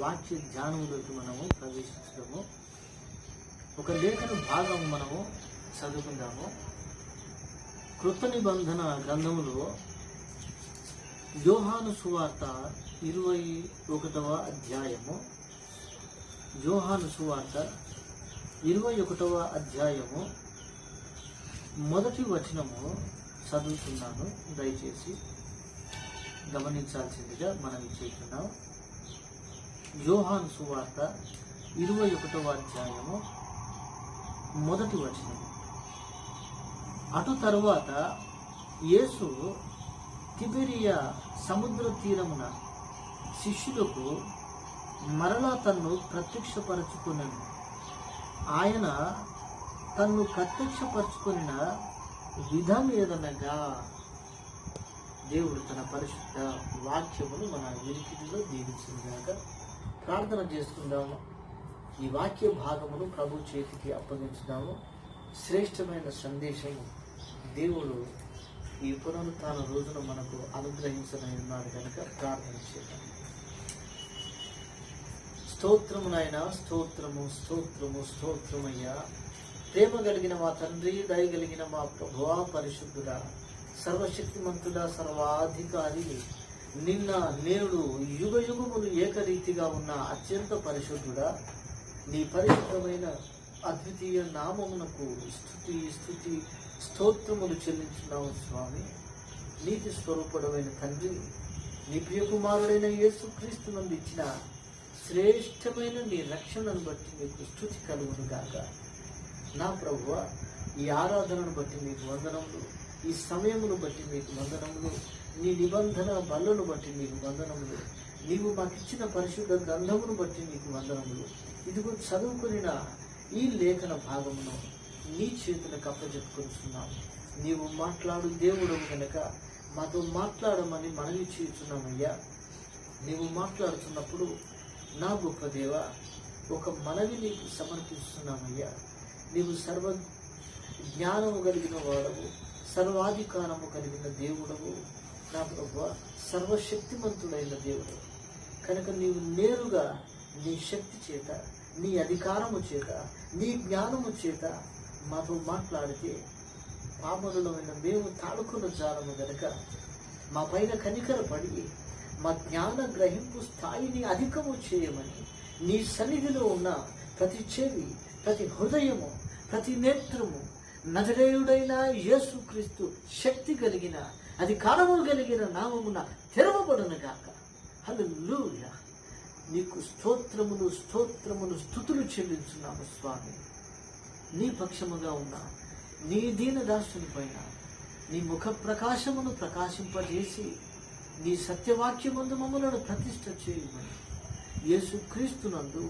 వాక్య ధ్యానంలోకి మనము ప్రవేశించడము. ఒక లేఖన భాగం మనము చదువుకుందాము. కృత నిబంధన గ్రంథములో యోహాను సువార్త 21వ అధ్యాయము. యోహాను సువార్త 21వ అధ్యాయము మొదటి వచనము చదువుతున్నాను. దయచేసి గమనించాల్సిందిగా మనం చేస్తున్నాం. యోహాను సువార్త 21వ అధ్యాయము మొదటి వచనము. అటు తరువాత యేసు తిబెరియా సముద్ర తీరమున శిష్యులకు మరలా తన్ను ప్రత్యక్షపరచుకున్నాను. ఆయన తన్ను ప్రత్యక్షపరచుకున్న విధం ఏదనగా, దేవుడు తన పరిశుద్ధ వాక్యమును మన వినికిడిలో దీవించుగాక. ప్రార్థన చేసుకుందాము. ఈ వాక్య భాగమును ప్రభు చేతికి అప్పగించుదాము. శ్రేష్టమైన సందేశము దేవుడు ఈ పునరుత్థాన రోజున మనకు అనుగ్రహించనై ఉన్నాడు కనుక ప్రార్థన చేద్దాం. స్తోత్రము నాయనా, స్తోత్రము స్తోత్రము స్తోత్రమయ్యా. ప్రేమ కలిగిన మా తండ్రి, దయ కలిగిన మా ప్రభువా, పరిశుద్ధుడా, సర్వశక్తిమంతుడా, సర్వాధికారి, నిన్న నేడు యుగ యుగములు ఏకరీతిగా ఉన్న అత్యంత పరిశుద్ధుడా, నీ పరిశుద్ధమైన అద్వితీయ నామమునకు స్తుతి స్తోత్రములు చెల్లించున్నావు స్వామి. నీతి స్వరూపుడమైన తండ్రి, నీ ప్రియకుమారుడైన యేసు క్రీస్తు నుండి ఇచ్చిన శ్రేష్టమైన నీ రక్షణను బట్టి నీకు స్తుతి కలుగును గాక. నా ప్రభువ, ఈ ఆరాధనను బట్టి మీకు వందనములు, ఈ సమయమును బట్టి మీకు వందనములు, నీ నిబంధన బలను బట్టి మీకు వందనములు, నీవు మాకిచ్చిన పరిశుద్ధ గ్రంథమును బట్టి నీకు వందనములు. ఇదిగో చదువుకునిన ఈ లేఖన భాగమును నీ చేతులకు అప్పచెప్పుకొస్తున్నాము. నీవు మాట్లాడు దేవుడు కనుక మాతో మాట్లాడమని మనవి చేస్తున్నామయ్యా. నీవు మాట్లాడుతున్నప్పుడు నా గొప్ప దేవ, ఒక మనవి నీకు సమర్పిస్తున్నామయ్యా. నీవు సర్వ జ్ఞానము కలిగిన వాడవు, సర్వాధికారము కలిగిన దేవుడవు నా ప్రభువ, సర్వశక్తిమంతుడైన దేవుడు కనుక నీవు నేరుగా నీ శక్తి చేత, నీ అధికారము చేత, నీ జ్ఞానము చేత మాతో మాట్లాడితే పామరులమైన మేము తాడుకున్న జాలము గనక మా పైన కనికరపడి మా జ్ఞాన గ్రహింపు స్థాయిని అధికము చేయమని నీ సన్నిధిలో ఉన్న ప్రతి చెవి, ప్రతి హృదయము, ప్రతి నేత్రము నజరేయుడైన యేసుక్రీస్తు శక్తి కలిగిన, అధికారము కలిగిన నామమున తెరవబడును గాక. హల్లెలూయా. నీకు స్తోత్రములు స్తోత్రములు స్తుతులు చెల్లించున్నాము స్వామి. నీ పక్షముగా ఉన్న నీ దీనదాసుని పైన నీ ముఖ ప్రకాశమును ప్రకాశింపజేసి నీ సత్యవాక్యమందు మమ్మలను ప్రతిష్ఠ చేయమని యేసుక్రీస్తునందు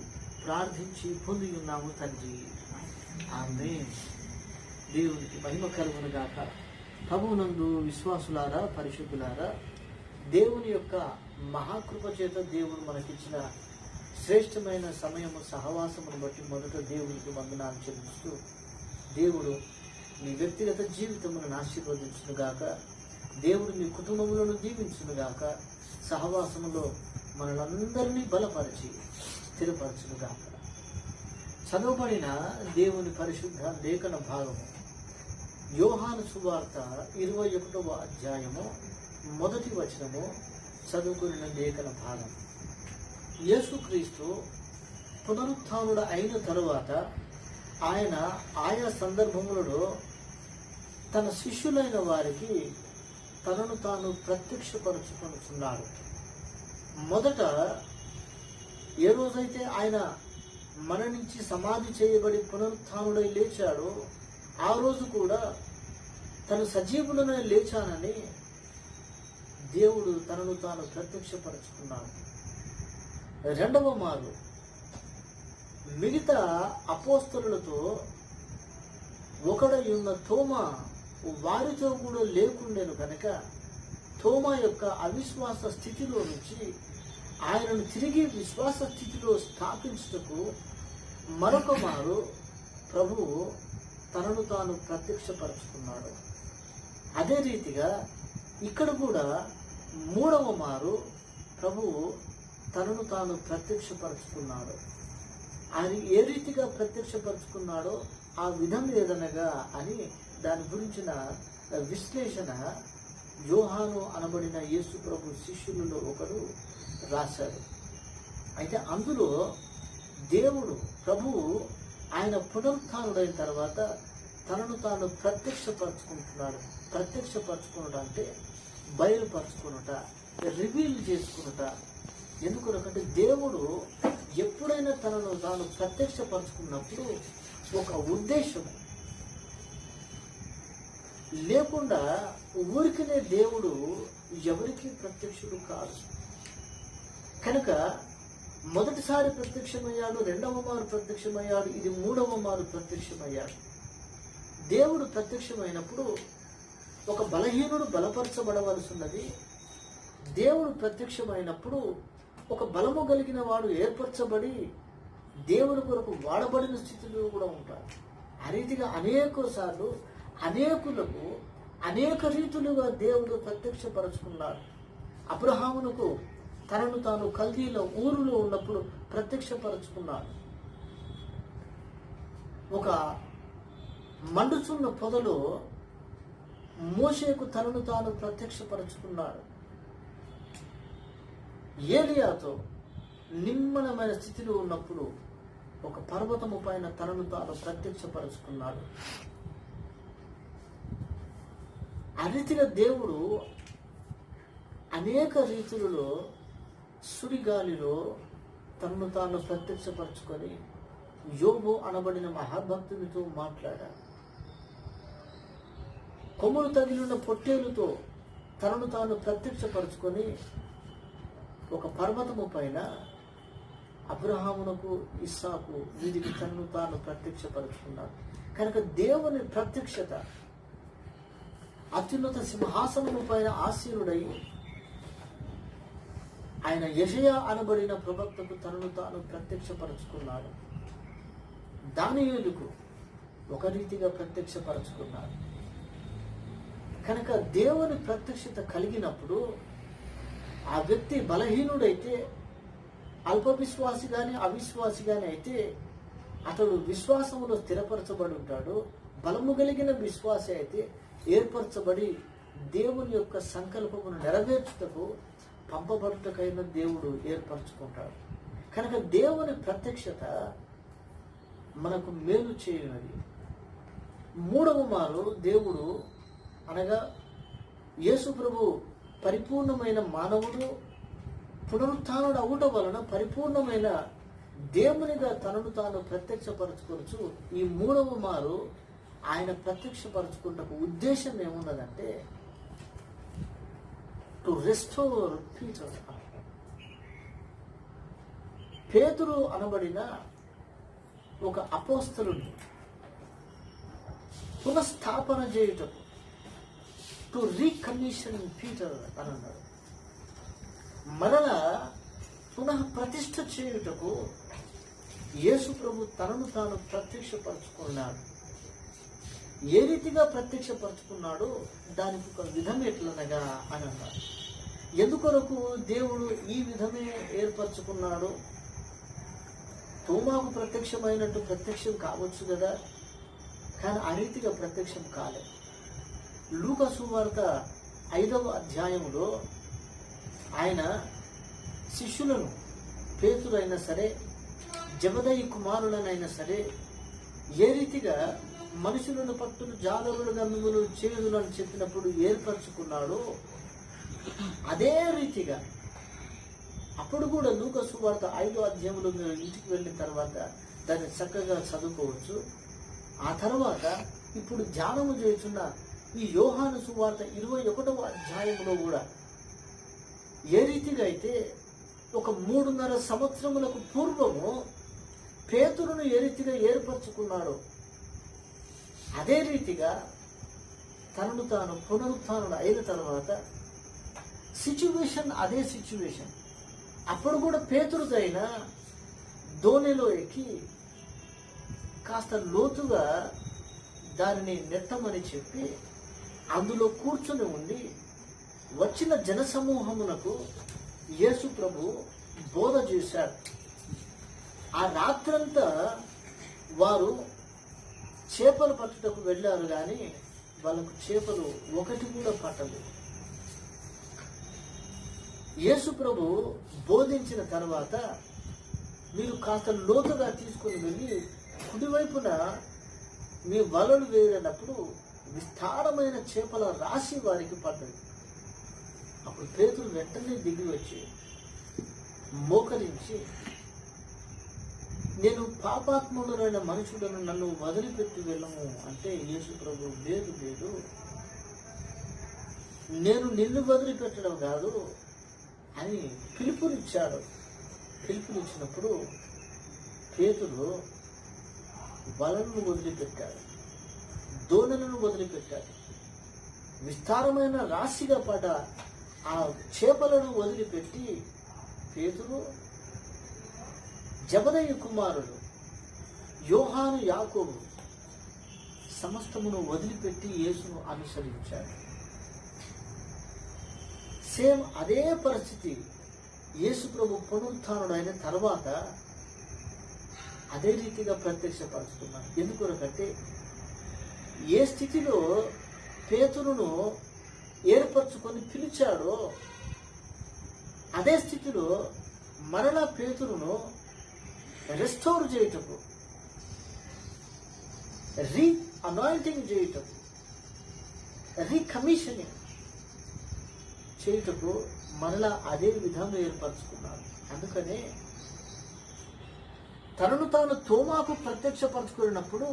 ప్రార్థించి పొంది ఉన్నాము తండ్రి. ఆమేన్. దేవునికి మహిమ కలుగును గాక. ప్రభువునందు విశ్వాసులారా, పరిశుద్ధులారా, దేవుని యొక్క మహాకృప చేత దేవుడు మనకిచ్చిన శ్రేష్టమైన సమయము సహవాసమును బట్టి మొదట దేవునికి వందనాలు చెల్లిస్తూ, దేవుడు మీ వ్యక్తిగత జీవితములను ఆశీర్వదించునుగాక. దేవుడు మీ కుటుంబములను దీవించునుగాక. సహవాసములో మనలందరినీ బలపరిచి స్థిరపరచునుగాక. చదవబడిన దేవుని పరిశుద్ధ లేఖన భాగము యోహాను సువార్త 21వ అధ్యాయము మొదటి వచనము చదువుకున్న లేఖన భాగం. యేసుక్రీస్తు పునరుత్థానుడు అయిన తరువాత ఆయన ఆయా సందర్భములలో తన శిష్యులైన వారికి తనను తాను ప్రత్యక్షపరచుకొనుచున్నాడు. మొదట ఏ రోజైతే ఆయన మరణించి సమాధి చేయబడి పునరుత్థానుడై లేచాడో ఆ రోజు కూడా తను సజీవులనే లేచానని దేవుడు తనను తాను ప్రత్యక్షపరచుకున్నాడు. రెండవ మారు మిగతా అపోస్తలులతో ఒకడై ఉన్న తోమా వారితో కూడా లేకుండెను కనుక తోమా యొక్క అవిశ్వాస స్థితిలో నుంచి ఆయనను తిరిగి విశ్వాస స్థితిలో స్థాపించుటకు మరొక మారు ప్రభువు తనను తాను ప్రత్యక్షపరచుకున్నాడు. అదే రీతిగా ఇక్కడ కూడా మూడవ మారు ప్రభువు తనను తాను ప్రత్యక్షపరుచుకున్నాడు. ఆయన ఏ రీతిగా ప్రత్యక్షపరుచుకున్నాడో ఆ విధం ఏదనగా అని దాని గురించిన విశ్లేషణ యోహాను అనబడిన యేసు ప్రభు శిష్యులలో ఒకడు రాశాడు. అయితే అందులో దేవుడు ప్రభువు ఆయన పునరుత్థానుడైన తర్వాత తనను తాను ప్రత్యక్షపరచుకుంటున్నాడు. ప్రత్యక్షపరచుకున్నట అంటే బయలుపరచుకున్నట, రివీల్ చేసుకున్నట. ఎందుకంటే దేవుడు ఎప్పుడైనా తనను తాను ప్రత్యక్షపరచుకున్నప్పుడు ఒక ఉద్దేశం లేకుండా ఊరికనే దేవుడు ఎవరికి ప్రత్యక్షుడు కాదు. కనుక మొదటిసారి ప్రత్యక్షమయ్యాడు, రెండవ మారు ప్రత్యక్షమయ్యాడు, ఇది మూడవ మారు ప్రత్యక్షమయ్యాడు. దేవుడు ప్రత్యక్షమైనప్పుడు ఒక బలహీనుడు బలపరచబడవలసి ఉన్నది. దేవుడు ప్రత్యక్షమైనప్పుడు ఒక బలము కలిగిన వాడు ఏర్పరచబడి దేవుడి కొరకు వాడబడిన స్థితిలో కూడా ఉంటాడు. ఆ రీతిగా అనేక సార్లు అనేకులకు అనేక రీతులుగా దేవుడు ప్రత్యక్షపరచుకున్నాడు. అబ్రహామునకు తనను తాను కల్దీల ఊరులో ఉన్నప్పుడు ప్రత్యక్షపరచుకున్నాడు. ఒక మండుచున్న పొదలో మోషేకు తనను తాను ప్రత్యక్షపరచుకున్నాడు. ఏలియాతో నిమ్మలమైన స్థితిలో ఉన్నప్పుడు ఒక పర్వతము పైన తనను తాను ప్రత్యక్షపరచుకున్నాడు. ఆ రీతిగా దేవుడు అనేక రీతులలో సుడిగాలిలో తనను తాను ప్రత్యక్షపరచుకొని యోబు అనబడిన మహాభక్తునితో మాట్లాడాడు. కొమ్ములు తగిలిన పొట్టేలుతో తనను తాను ప్రత్యక్షపరచుకొని ఒక పర్వతము పైన అబ్రహామునకు ఇస్సాకు వీరికి తనను తాను ప్రత్యక్షపరచుకున్నాడు. కనుక దేవుని ప్రత్యక్షత అత్యున్నత సింహాసనము పైన ఆసీనుడై ఆయన యెషయా అనబడిన ప్రవక్తకు తనను తాను ప్రత్యక్షపరచుకున్నాడు. దానియేలుకు ఒక రీతిగా ప్రత్యక్షపరచుకున్నాడు. కనుక దేవుని ప్రత్యక్షత కలిగినప్పుడు ఆ వ్యక్తి బలహీనుడైతే, అల్ప విశ్వాసి కానీ అవిశ్వాసి కానీ అయితే అతడు విశ్వాసములో స్థిరపరచబడి ఉంటాడు. బలము కలిగిన విశ్వాసి అయితే ఏర్పరచబడి దేవుని యొక్క సంకల్పమును నెరవేర్చుటకు పంపబడుటకైన దేవుడు ఏర్పరచుకుంటాడు. కనుక దేవుని ప్రత్యక్షత మనకు మేలు చేయనది. మూడవ మారు దేవుడు అనగా యేసు ప్రభు పరిపూర్ణమైన మానవుడు పునరుత్థానుడు అవుట వలన పరిపూర్ణమైన దేవునిగా తనను తాను ప్రత్యక్షపరచుకోవచ్చు. ఈ మూడవ మారు ఆయన ప్రత్యక్షపరచుకున్నకు ఉద్దేశం ఏమున్నదంటే టు రెస్టోర్ పీటర్. పేతురు అనబడిన ఒక అపోస్తలుని పునఃస్థాపన చేయుటకు, టు రీకమిషన్ పీటర్ అని అన్నాడు. మరలా పునః ప్రతిష్ఠ చేయుటకు యేసు ప్రభు తనను తాను ప్రత్యక్షపరచుకున్నాడు. ఏ రీతిగా ప్రత్యక్షపరచుకున్నాడో దానికి ఒక విధం ఎట్లనగా అని అన్నాడు. ఎందుకొరకు దేవుడు ఈ విధమే ఏర్పరచుకున్నాడు? తోమాకు ప్రత్యక్షమైనట్టు ప్రత్యక్షం కావచ్చు కదా, కానీ ఆ రీతిగా ప్రత్యక్షం కాలేదు. లూకా సువార్త 5వ అధ్యాయములో ఆయన శిష్యులను, పేతురైనా సరే జబదయి కుమారులనైనా సరే ఏ రీతిగా మనుషులను పట్టును జాలరులుగా మిమ్మల్ని చేయుదులని చెప్పినప్పుడు ఏర్పరచుకున్నాడో అదే రీతిగా అప్పుడు కూడా లూకా సువార్త 5వ అధ్యాయంలో మీరు ఇంటికి వెళ్ళిన తర్వాత దాన్ని చక్కగా చదువుకోవచ్చు. ఆ తర్వాత ఇప్పుడు ధ్యానము చేస్తున్న ఈ యోహాను సువార్త 21వ అధ్యాయంలో కూడా ఏ రీతిగా అయితే ఒక 3.5 సంవత్సరములకు పూర్వము పేతురును ఏ రీతిగా ఏర్పరచుకున్నాడో అదే రీతిగా తనను తాను పునరుత్థానుడు అయిన తర్వాత సిచ్యువేషన్ అదే సిచ్యువేషన్. అప్పుడు కూడా పేతురుదైన దోణిలో ఎక్కి కాస్త లోతుగా దానిని నెట్టమని చెప్పి అందులో కూర్చొని ఉండి వచ్చిన జనసమూహమునకు యేసు ప్రభు బోధ చేశాడు. ఆ రాత్రంతా వారు చేపలు పట్టుటకు వెళ్ళారు, కానీ వాళ్ళకు చేపలు ఒకటి కూడా పట్టలేదు. యేసు ప్రభు బోధించిన తర్వాత మీరు కాస్త లోతుగా తీసుకుని వెళ్ళి కుడివైపున మీ వలలు వేసినప్పుడు విస్తారమైన చేపల రాశి వారికి పడ్డది. అప్పుడు పేతురు వెంటనే దిగి వచ్చి మోకరించి, నేను పాపాత్ముడైన మనుషులను నన్ను వదిలిపెట్టి వెళ్ళము అంటే, యేసు ప్రభు లేదు లేదు, నేను నిన్ను వదిలిపెట్టడం కాదు అని పిలుపునిచ్చాడు. పిలుపునిచ్చినప్పుడు పేతురు వలలను వదిలిపెట్టాడు, దోణలను వదిలిపెట్టాడు. విస్తారమైన రాశిగా పడ్డ ఆ చేపలను వదిలిపెట్టి పేతురు, జబదయి కుమారుడు యోహాను, యాకోబు సమస్తమును వదిలిపెట్టి యేసును అనుసరించాడు. సేమ్ అదే పరిస్థితి యేసు ప్రభు పునరుత్థానుడు అయిన తర్వాత అదే రీతిగా ప్రత్యక్షపరుచుకున్నాడు. ఎందుకొరకంటే ఏ స్థితిలో పేతురును ఏర్పరచుకొని పిలిచాడో అదే స్థితిలో మరలా పేతురును రెస్టోర్ చేయటకు, అనాయింటింగ్ చేయటకు, రీకమిషనింగ్ చేయుటకు మరలా అదే విధంగా ఏర్పరచుకున్నాడు. అందుకనే తనను తాను తోమాకు ప్రత్యక్షపరచుకున్నప్పుడు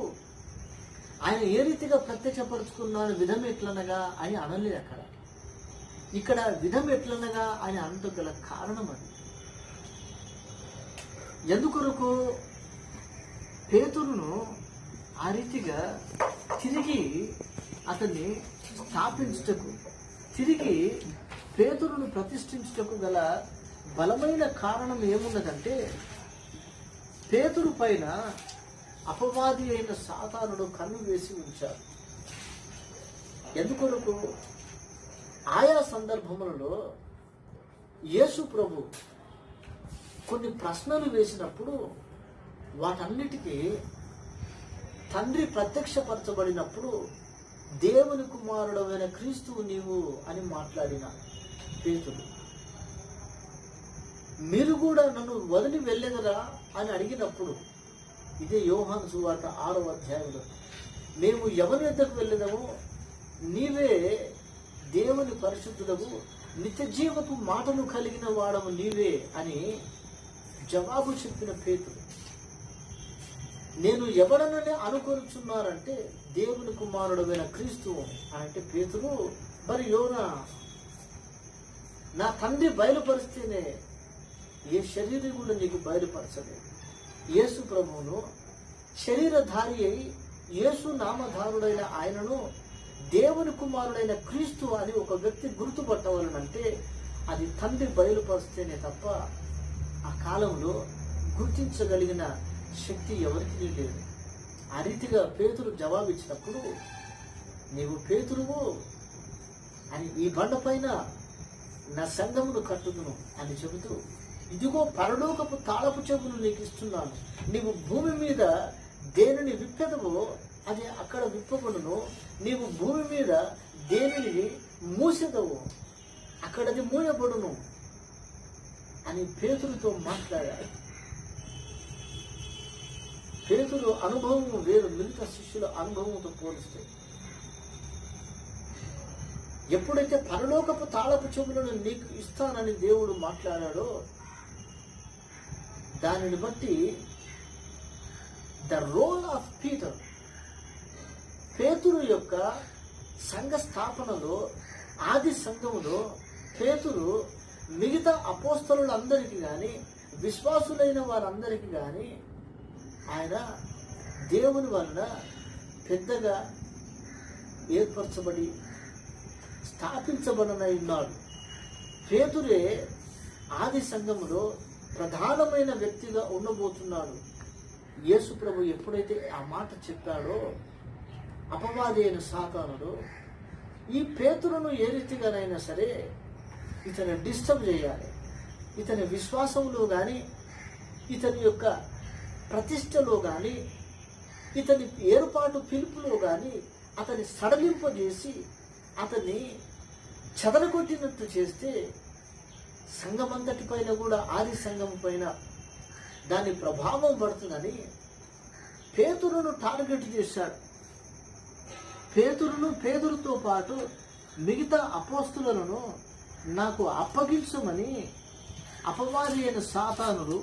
ఆయన ఏ రీతిగా ప్రత్యక్షపరచుకున్నాడు, విధం ఎట్లనగా అని అనలేదు. అక్కడ ఇక్కడ విధం ఎట్లనగా అని అనటం గల కారణం అది. ఎందుకొరకు పేతురును ఆ రీతిగా తిరిగి అతన్ని స్థాపించుటకు, తిరిగి పేతురును ప్రతిష్ఠించుటకు గల బలమైన కారణం ఏమున్నదంటే, పేతురు పైన అపవాది అయిన సాతానుడు కన్ను వేసి ఉంచాడు. ఎందుకొరకు ఆయా సందర్భములలో యేసు ప్రభు కొన్ని ప్రశ్నలు వేసినప్పుడు వాటన్నిటికీ తండ్రి ప్రత్యక్షపరచబడినప్పుడు దేవుని కుమారుడమైన క్రీస్తువు నీవు అని మాట్లాడిన పేతురు, మీరు కూడా నన్ను వదిలి వెళ్ళెదరా అని అడిగినప్పుడు, ఇదే యోహాను సువార్త 6వ అధ్యాయంలో, మేము ఎవరి వద్దకు వెళ్ళేదము, నీవే దేవుని పరిశుద్ధుడవు, నిత్య జీవపు మాటలు కలిగిన వాడము నీవే అని జవాబు చెప్పిన పేతురు, నేను ఎవడనని అనుకొనుచున్నారంటే దేవుని కుమారుడమైన క్రీస్తువు అంటే పేతురు, మరి యోనా నా తండ్రి బయలుపరిస్తేనే ఏ శరీరం కూడా నీకు బయలుపరచలేదు. యేసు ప్రభువును శరీరధారి అయి యేసు నామధారుడైన ఆయనను దేవుని కుమారుడైన క్రీస్తు అని ఒక వ్యక్తి గుర్తుపట్టవాలనంటే అది తండ్రి బయలుపరిస్తేనే తప్ప ఆ కాలంలో గుర్తించగలిగిన శక్తి ఎవరికి లేదు. ఆ రీతిగా పేతురు జవాబిచ్చినప్పుడు, నీవు పేతురువు అని ఈ బండ పైన నా సంఘమును కట్టుదును అని చెబుతూ, ఇదిగో పరలోకపు తాళపు చెవులు నీకు ఇస్తున్నాను, నీవు భూమి మీద దేనిని విప్పెదవో అది అక్కడ విప్పబడును, నీవు భూమి మీద దేనిని మూసెదవో అక్కడది మూయబడును అని పేతురుతో మాట్లాడాడు. పేతురు అనుభవం వేరు మిగతా శిష్యుల అనుభవంతో పోలిస్తే. ఎప్పుడైతే పరలోకపు తాళపు చెవులను నీకు ఇస్తానని దేవుడు మాట్లాడాడో దానిని బట్టి ద రోల్ ఆఫ్ పీటర్, పేతురు యొక్క సంఘ స్థాపనలో, ఆది సంఘములో పేతురు మిగతా అపోస్తలులందరికీ కానీ విశ్వాసులైన వారందరికీ కానీ ఆయన దేవుని వలన పెద్దగా ఏర్పరచబడి స్థాపించబడనై ఉన్నాడు. పేతురే ఆది సంఘములో ప్రధానమైన వ్యక్తిగా ఉండబోతున్నాడు. యేసు ప్రభు ఎప్పుడైతే ఆ మాట చెప్పాడో అపవాది అయిన సాతానుడు ఈ పేతురును ఏ రీతిగానైనా సరే ఇతను డిస్టర్బ్ చేయాలి, ఇతని విశ్వాసంలో కానీ, ఇతని యొక్క ప్రతిష్టలో కానీ, ఇతని ఏర్పాటు పిలుపులో కానీ అతని సడలింపజేసి అతన్ని చెదరగొట్టినట్టు చేస్తే సంఘమంతటి పైన కూడా, ఆది సంఘం పైన దాని ప్రభావం పడుతుందని పేతురును టార్గెట్ చేశాడు. పేతురుతో పాటు మిగతా అపోస్తులను నాకు అప్పగించమని అపవాది అయిన సాతానుడు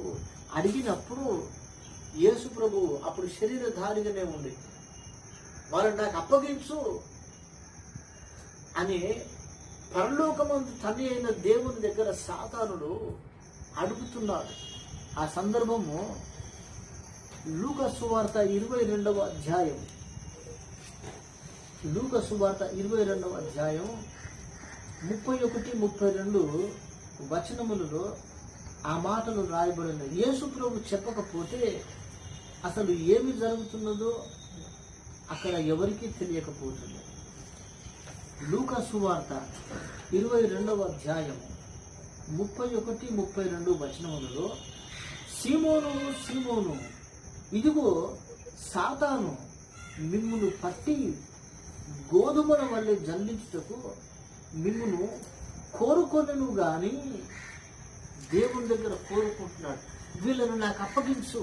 అడిగినప్పుడు యేసు ప్రభువు అప్పుడు శరీరధారిగానే ఉంది. వారు నాకు అప్పగించు అని పరలోకమందు తండ్రి అయిన దేవుని దగ్గర సాతానుడు అడుగుతున్నాడు. ఆ సందర్భము లూకా సువార్త 22వ అధ్యాయం, లూకా సువార్త 22వ అధ్యాయం 31-32 వచనములలో ఆ మాటలు రాయబడిన. యేసు ప్రభు చెప్పకపోతే అసలు ఏమి జరుగుతున్నదో అక్కడ ఎవరికీ తెలియకపోతుంది. లూకా సువార్త 22వ అధ్యాయం 31-32 వచనములలో, సీమోను సీమోను, ఇదిగో సాతాను మిమ్మును పట్టి గోధుమల వల్లే జల్లించుటకు మిమ్మును కోరుకొనను గాని దేవుని దగ్గర కోరుకుంటున్నాడు. వీళ్ళను నాకు అప్పగించు.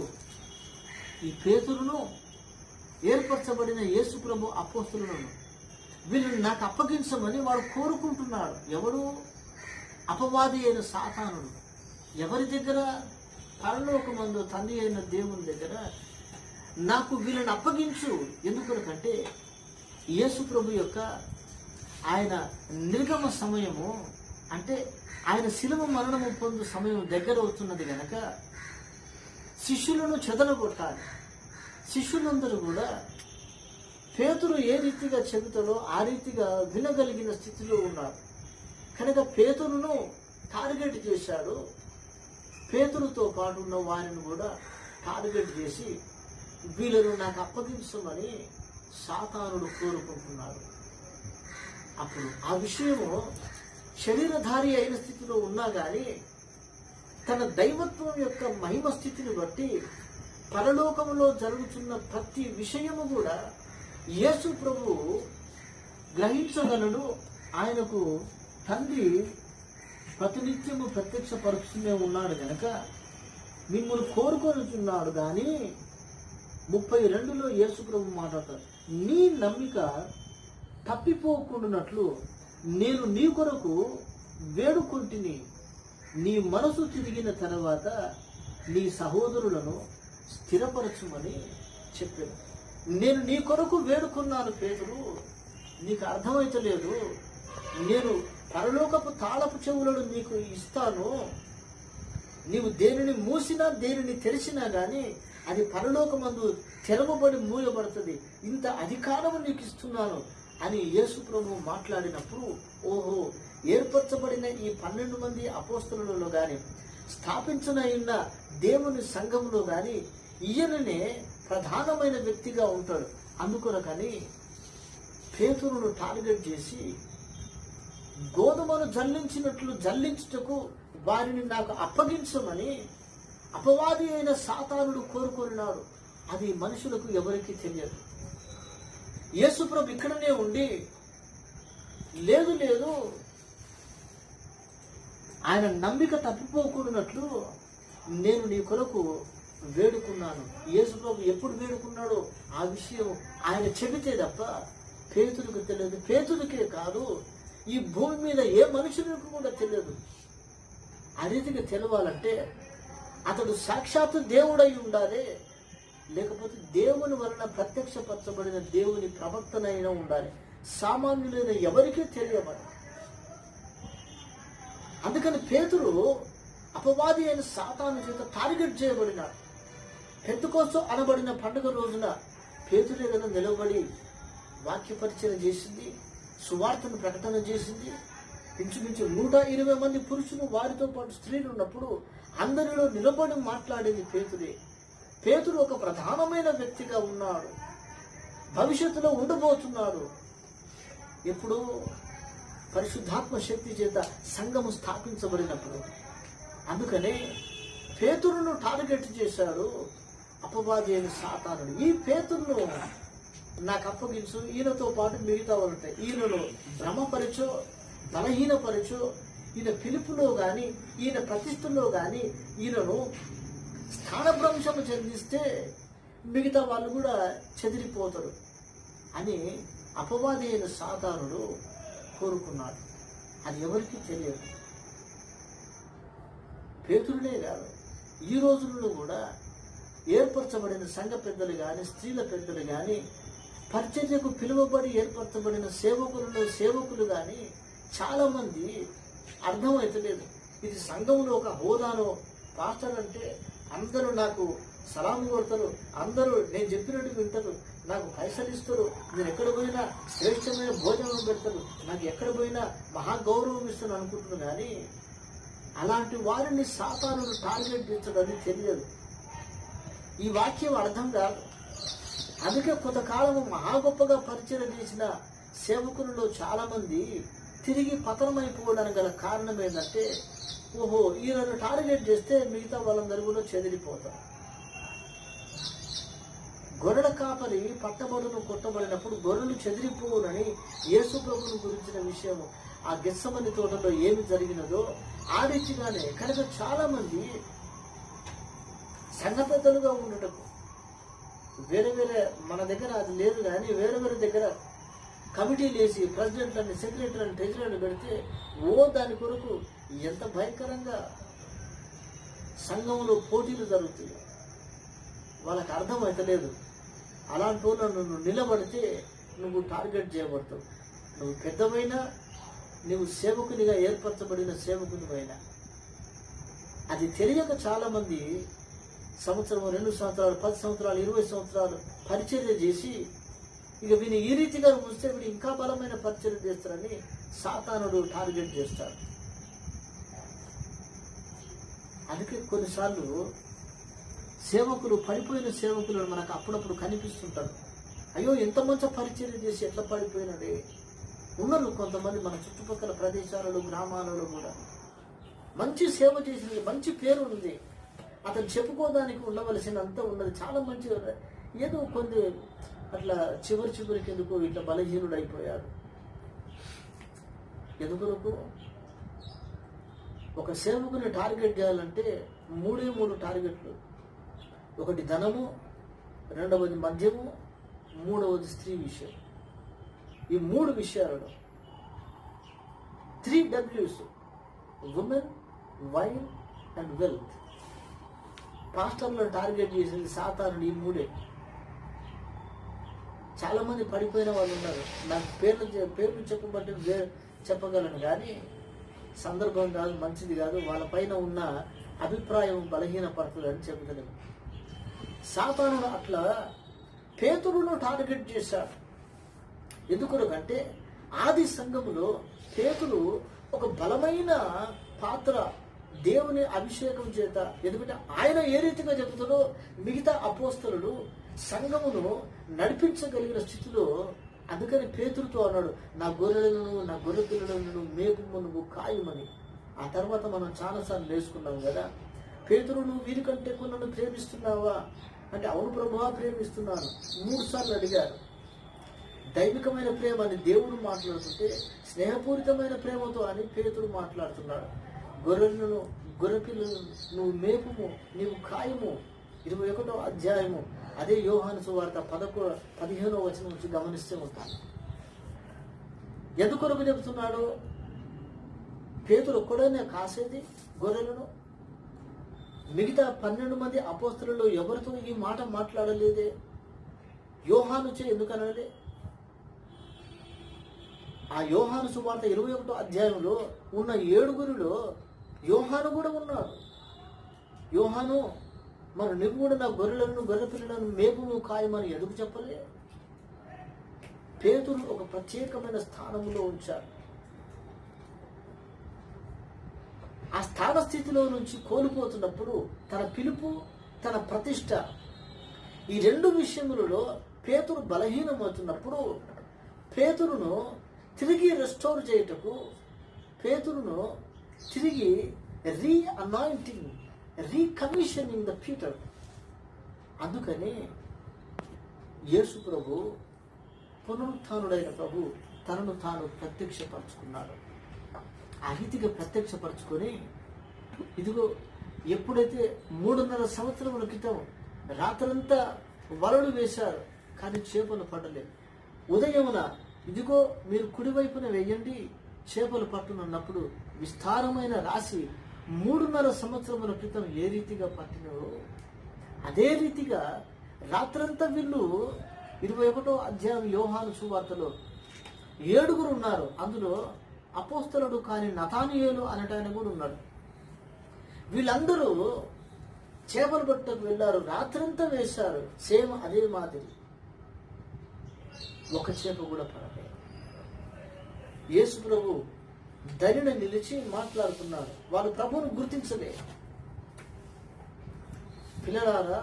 ఈ పేతురును, ఏర్పరచబడిన యేసు ప్రభు అపోస్తులను వీళ్ళని నాకు అప్పగించమని వాడు కోరుకుంటున్నాడు. ఎవరు? అపవాది అయిన సాతానుడు. ఎవరి దగ్గర? పరలోకమందు తండ్రి అయిన దేవుని దగ్గర నాకు వీళ్ళని అప్పగించు. ఎందుకంటే యేసు ప్రభు యొక్క ఆయన నిర్గమ సమయము, అంటే ఆయన శిలువ మరణము పొందు సమయం దగ్గర అవుతున్నది గనక శిష్యులను చెదరగొట్టాలి. శిష్యులందరూ కూడా పేతురు ఏ రీతిగా చెబుతాడో ఆ రీతిగా వినగలిగిన స్థితిలో ఉన్నారు కనుక పేతురును టార్గెట్ చేశాడు. పేతురుతో పాటు ఉన్న వారిని కూడా టార్గెట్ చేసి వీళ్ళను నాకు అప్పగించమని సాతానుడు కోరుకుంటున్నాడు. అప్పుడు ఆ విషయము శరీరధారి అయిన స్థితిలో ఉన్నా కానీ తన దైవత్వం యొక్క మహిమ స్థితిని బట్టి పరలోకములో జరుగుతున్న ప్రతి విషయము కూడా యేసు ప్రభువు గ్రహించగలడు. ఆయనకు తండ్రి ప్రతినిత్యము ప్రత్యక్షపరుస్తూనే ఉన్నాడు గనక మిమ్మల్ని కోరుకొనుచున్నాడు. కానీ 32లో యేసు ప్రభు మాట్లాడతారు, నీ నమ్మిక తప్పిపోకుండానట్లు నేను నీ కొరకు వేడుకుంటుని, నీ మనసు తిరిగిన తర్వాత నీ సహోదరులను స్థిరపరచుమని చెప్పాను. నేను నీ కొరకు వేడుకున్నాను పేతురు, నీకు అర్థమైతలేదు. నేను పరలోకపు తాళపు చెవులను నీకు ఇస్తాను. నీవు దేనిని మూసినా దేనిని తెరిచినా గాని అది పరలోకమందు తెరవబడి మూయబడుతుంది. ఇంత అధికారము నీకు ఇస్తున్నాను అని యేసు ప్రభువు మాట్లాడినప్పుడు, ఓహో, ఏర్పరచబడిన ఈ 12 మంది అపోస్తలులలో గాని స్థాపించనైన దేవుని సంఘంలో గాని ఈయననే ప్రధానమైన వ్యక్తిగా ఉంటాడు. అందుకొనకని పేతురును టార్గెట్ చేసి గోధుమను జల్లించినట్లు జల్లించుటకు వారిని నాకు అప్పగించమని అపవాది అయిన సాతానుడు కోరుకున్నాడు. అది మనుషులకు ఎవరికీ తెలియదు. యేసు ప్రభు ఇక్కడనే ఉండి లేదు లేదు ఆయన నమ్మిక తప్పిపోకూడనట్లు నేను నీ కొరకు వేడుకున్నాను. యేసు ప్రభు ఎప్పుడు వేడుకున్నాడో ఆ విషయం ఆయన చెబితే తప్ప పేతురుకు తెలియదు. పేతురుకే కాదు, ఈ భూమి మీద ఏ మనుషులకు కూడా తెలియదు. ఆ రీతిగా తెలవాలంటే అతడు సాక్షాత్తు దేవుడై ఉండాలి, లేకపోతే దేవుని వలన ప్రత్యక్షపరచబడిన దేవుని ప్రవక్తనైనా ఉండాలి. సామాన్యులైన ఎవరికీ తెలియబడి. అందుకని పేతురు అపవాది అయిన సాతాను చేత టార్గెట్ చేయబడినాడు. పెంతెకోస్తు అనబడిన పండుగ రోజున పేతురు ఏదైనా నిలబడి వాక్య పరిచయం చేసింది, సువార్తను ప్రకటన చేసింది. ఇంచుమించు 120 మంది పురుషులు వారితో పాటు స్త్రీలు ఉన్నప్పుడు అందరిలో నిలబడి మాట్లాడేది పేతురే. పేతురు ఒక ప్రధానమైన వ్యక్తిగా ఉన్నాడు, భవిష్యత్తులో ఉండబోతున్నాడు. ఎప్పుడు? పరిశుద్ధాత్మ శక్తి చేత సంఘము స్థాపించబడినప్పుడు. అందుకనే పేతురును టార్గెట్ చేశాడు అపవాది అయిన సాతానుడు. ఈ పేతురును నాకు అప్పగించు, ఈయనతో పాటు మిగతా వాళ్ళు ఉంటాయి, ఈయనలో భ్రమపరచో బలహీనపరచో, ఈయన పిలుపులో కానీ ఈయన ప్రతిష్టలో కానీ ఈయనను స్థానభ్రంశము చెందిస్తే మిగతా వాళ్ళు కూడా చెదిరిపోతారు అని అపవాది అయిన సాతానుడు కోరుకున్నాడు. అది ఎవరికీ తెలియదు. పేతురునే కాదు, ఈ రోజుల్లో కూడా ఏర్పరచబడిన సంఘ పెద్దలు కానీ స్త్రీల పెద్దలు కానీ పరిచర్యకు పిలువబడి ఏర్పరచబడిన సేవకులు కానీ చాలామంది అర్థమవుతలేదు. ఇది సంఘంలో ఒక హోదాలో పాస్టర్ అంటే అందరూ నాకు సలాం కొడతారు, అందరూ నేను చెప్పినట్టు వింటారు, నాకు పైసలు ఇస్తారు, నేను ఎక్కడ పోయినా శ్రేష్టమైన భోజనం పెడతారు, నాకు ఎక్కడ పోయినా మహాగౌరవం ఇస్తాను అనుకుంటున్నాను. కానీ అలాంటి వారిని సాతానుడు టార్గెట్ చేస్తాడని తెలియదు. ఈ వాక్యం అర్థం కాదు. అందుకే కొంతకాలము మహా గొప్పగా పరిచయం చేసిన సేవకులలో చాలామంది తిరిగి పతనమైపోవడానికి గల కారణం ఏంటంటే, ఓహో ఈయనను టార్గెట్ చేస్తే మిగతా వాళ్ళందరూ కూడా చెదిరిపోతారు. గొర్రెల కాపరి పట్టబడును కొట్టబడినప్పుడు గొర్రెలు చెదిరిపోవునని యేసు ప్రభువును గురించిన విషయం ఆ గెత్సెమనీ తోటలో ఏమి జరిగినదో ఆ రీతిగానే కనుక చాలా మంది సంఘ పెద్దలుగా ఉండటకు వేరే మన దగ్గర అది లేదు కానీ వేరే దగ్గర కమిటీలు వేసి ప్రెసిడెంట్లని సెక్రటరీని ట్రెజరీని పెడితే దాని కొరకు ఎంత భయంకరంగా సంఘంలో పోటీలు జరుగుతాయి. వాళ్ళకి అర్థమవుతలేదు. అలాంటి వాళ్ళను నువ్వు నిలబడితే నువ్వు టార్గెట్ చేయబడతావు. నువ్వు పెద్దవైనా, నువ్వు సేవకునిగా ఏర్పరచబడిన సేవకునివైనా అది తెలియక చాలామంది సంవత్సరం 2 సంవత్సరాలు 10 సంవత్సరాలు 20 సంవత్సరాలు పరిచర్య చేసి ఇక వీని ఈ రీతిగా ఉంచితే వీడు ఇంకా బలమైన పరిచర్య చేస్తారని సాతానుడు టార్గెట్ చేస్తాడు. అందుకే కొన్నిసార్లు సేవకులు పడిపోయిన సేవకులు మనకు అప్పుడప్పుడు కనిపిస్తుంటారు. అయ్యో ఎంత మంచి పరిచర్య చేసి ఎట్లా పడిపోయినాడే. ఉన్నారు కొంతమంది మన చుట్టుపక్కల ప్రదేశాలలో గ్రామాలలో కూడా మంచి సేవ చేసింది, మంచి పేరు ఉంది, అతను చెప్పుకోవడానికి ఉండవలసినంత ఉన్నది, చాలా మంచి, ఏదో కొన్ని అట్లా చివరికి ఎందుకో ఇట్లా బలహీనుడు అయిపోయాడు. ఎందుకు ఒక సేవకుని టార్గెట్ చేయాలంటే 3 టార్గెట్లు. ఒకటి ధనము, రెండవది మద్యము, మూడవది స్త్రీ విషయం. ఈ 3 విషయాలలో 3 W's: women, wine and wealth. పాస్టర్లను టార్గెట్ చేసింది సాతానుడు ఈ 3. చాలా మంది పడిపోయిన వాళ్ళు ఉన్నారు. నాకు పేర్లు చెప్పబట్టి చెప్పగలను కానీ సందర్భం కాదు, మంచిది కాదు, వాళ్ళ పైన ఉన్న అభిప్రాయం బలహీనపడుతుందని చెబుతలేదు. సాతానుడు అట్లా పేతురును టార్గెట్ చేశాడు. ఎందుకంటే ఆది సంఘములో పేతురు ఒక బలమైన పాత్ర, దేవుని అభిషేకం చేత. ఎందుకంటే ఆయన ఏ రీతిగా చెబుతాడో మిగతా అపోస్తలులు సంఘమును నడిపించగలిగిన స్థితిలో. అందుకని పేతురుతో అన్నాడు, నా గొర్రె పిల్లలను మేపుము, నువ్వు కాయమని. ఆ తర్వాత మనం చాలాసార్లు నేర్చుకున్నాం కదా. పేతురు, నువ్వు వీరికంటే ఎక్కువ నన్ను ప్రేమిస్తున్నావా అంటే, అవును ప్రభువా ప్రేమిస్తున్నాను 3 సార్లు అడిగారు. దైవికమైన ప్రేమ అని దేవుడు మాట్లాడుతుంటే స్నేహపూరితమైన ప్రేమతో అని పేతురు మాట్లాడుతున్నాడు. గొర్రె పిల్లలను నువ్వు మేపుము, నీవు కాయము. 21వ అధ్యాయము అదే యోహాను సువార్త 15వ వచనం నుంచి గమనిస్తూ ఉంటాను. ఎందుకొరకు చెబుతున్నాడు? పేతురు ఒక్కడనే కాసేది గొర్రెలను. మిగతా 12 మంది అపోస్తలుల్లో ఎవరితో ఈ మాట మాట్లాడలేదే? యోహాను ఎందుకనలే? ఆ యోహాను సువార్త 21వ అధ్యాయంలో ఉన్న 7గురిలో యోహాను కూడా ఉన్నాడు. యోహాను, మరి నువ్వు కూడా నా గొర్రె పిల్లలను మేపును కాయమని ఎందుకు చెప్పలే? పేతురు ఒక ప్రత్యేకమైన స్థానంలో ఉంచాడు. ఆ స్థాన స్థితిలో నుంచి కోల్పోతున్నప్పుడు తన పిలుపు, తన ప్రతిష్ట, ఈ 2 విషయములలో పేతురు బలహీనమవుతున్నప్పుడు పేతురును తిరిగి రెస్టోర్ చేయుటకు, పేతురును తిరిగి రీఅనాయింటింగ్, రీకమిషనింగ్ ద పీటర్. అందుకని యేసు ప్రభు, పునరుత్థానుడైన ప్రభు తనను తాను ప్రత్యక్షపరచుకున్నాడు. ఆ రీతిగా ప్రత్యక్షపరచుకొని, ఇదిగో ఎప్పుడైతే 3.5 సంవత్సరముల క్రితం రాత్రంతా వలలు వేశారు కానీ చేపలు పడలేదు. ఉదయమున ఇదిగో మీరు కుడివైపున వేయండి చేపలు పట్టునన్నప్పుడు విస్తారమైన రాశి 3.5 సంవత్సరముల క్రితం ఏ రీతిగా పట్టినో అదే రీతిగా రాత్రంతా వీళ్ళు 21వ అధ్యాయం యోహాను సువార్తలో 7 ఉన్నారు. అందులో అపోస్తలుడు కాని నతానియేలు అనటానికి కూడా ఉన్నాడు. వీళ్ళందరూ చేపలు పట్టకు వెళ్ళారు, రాత్రంతా వేశారు. సేమ్ అదే మాదిరి ఒక చేప కూడా పడలేదు. యేసు ప్రభు ధనిని నిలిచి మాట్లాడుతున్నారు. వాళ్ళు ప్రభువును గుర్తించలే. పిల్లలారా,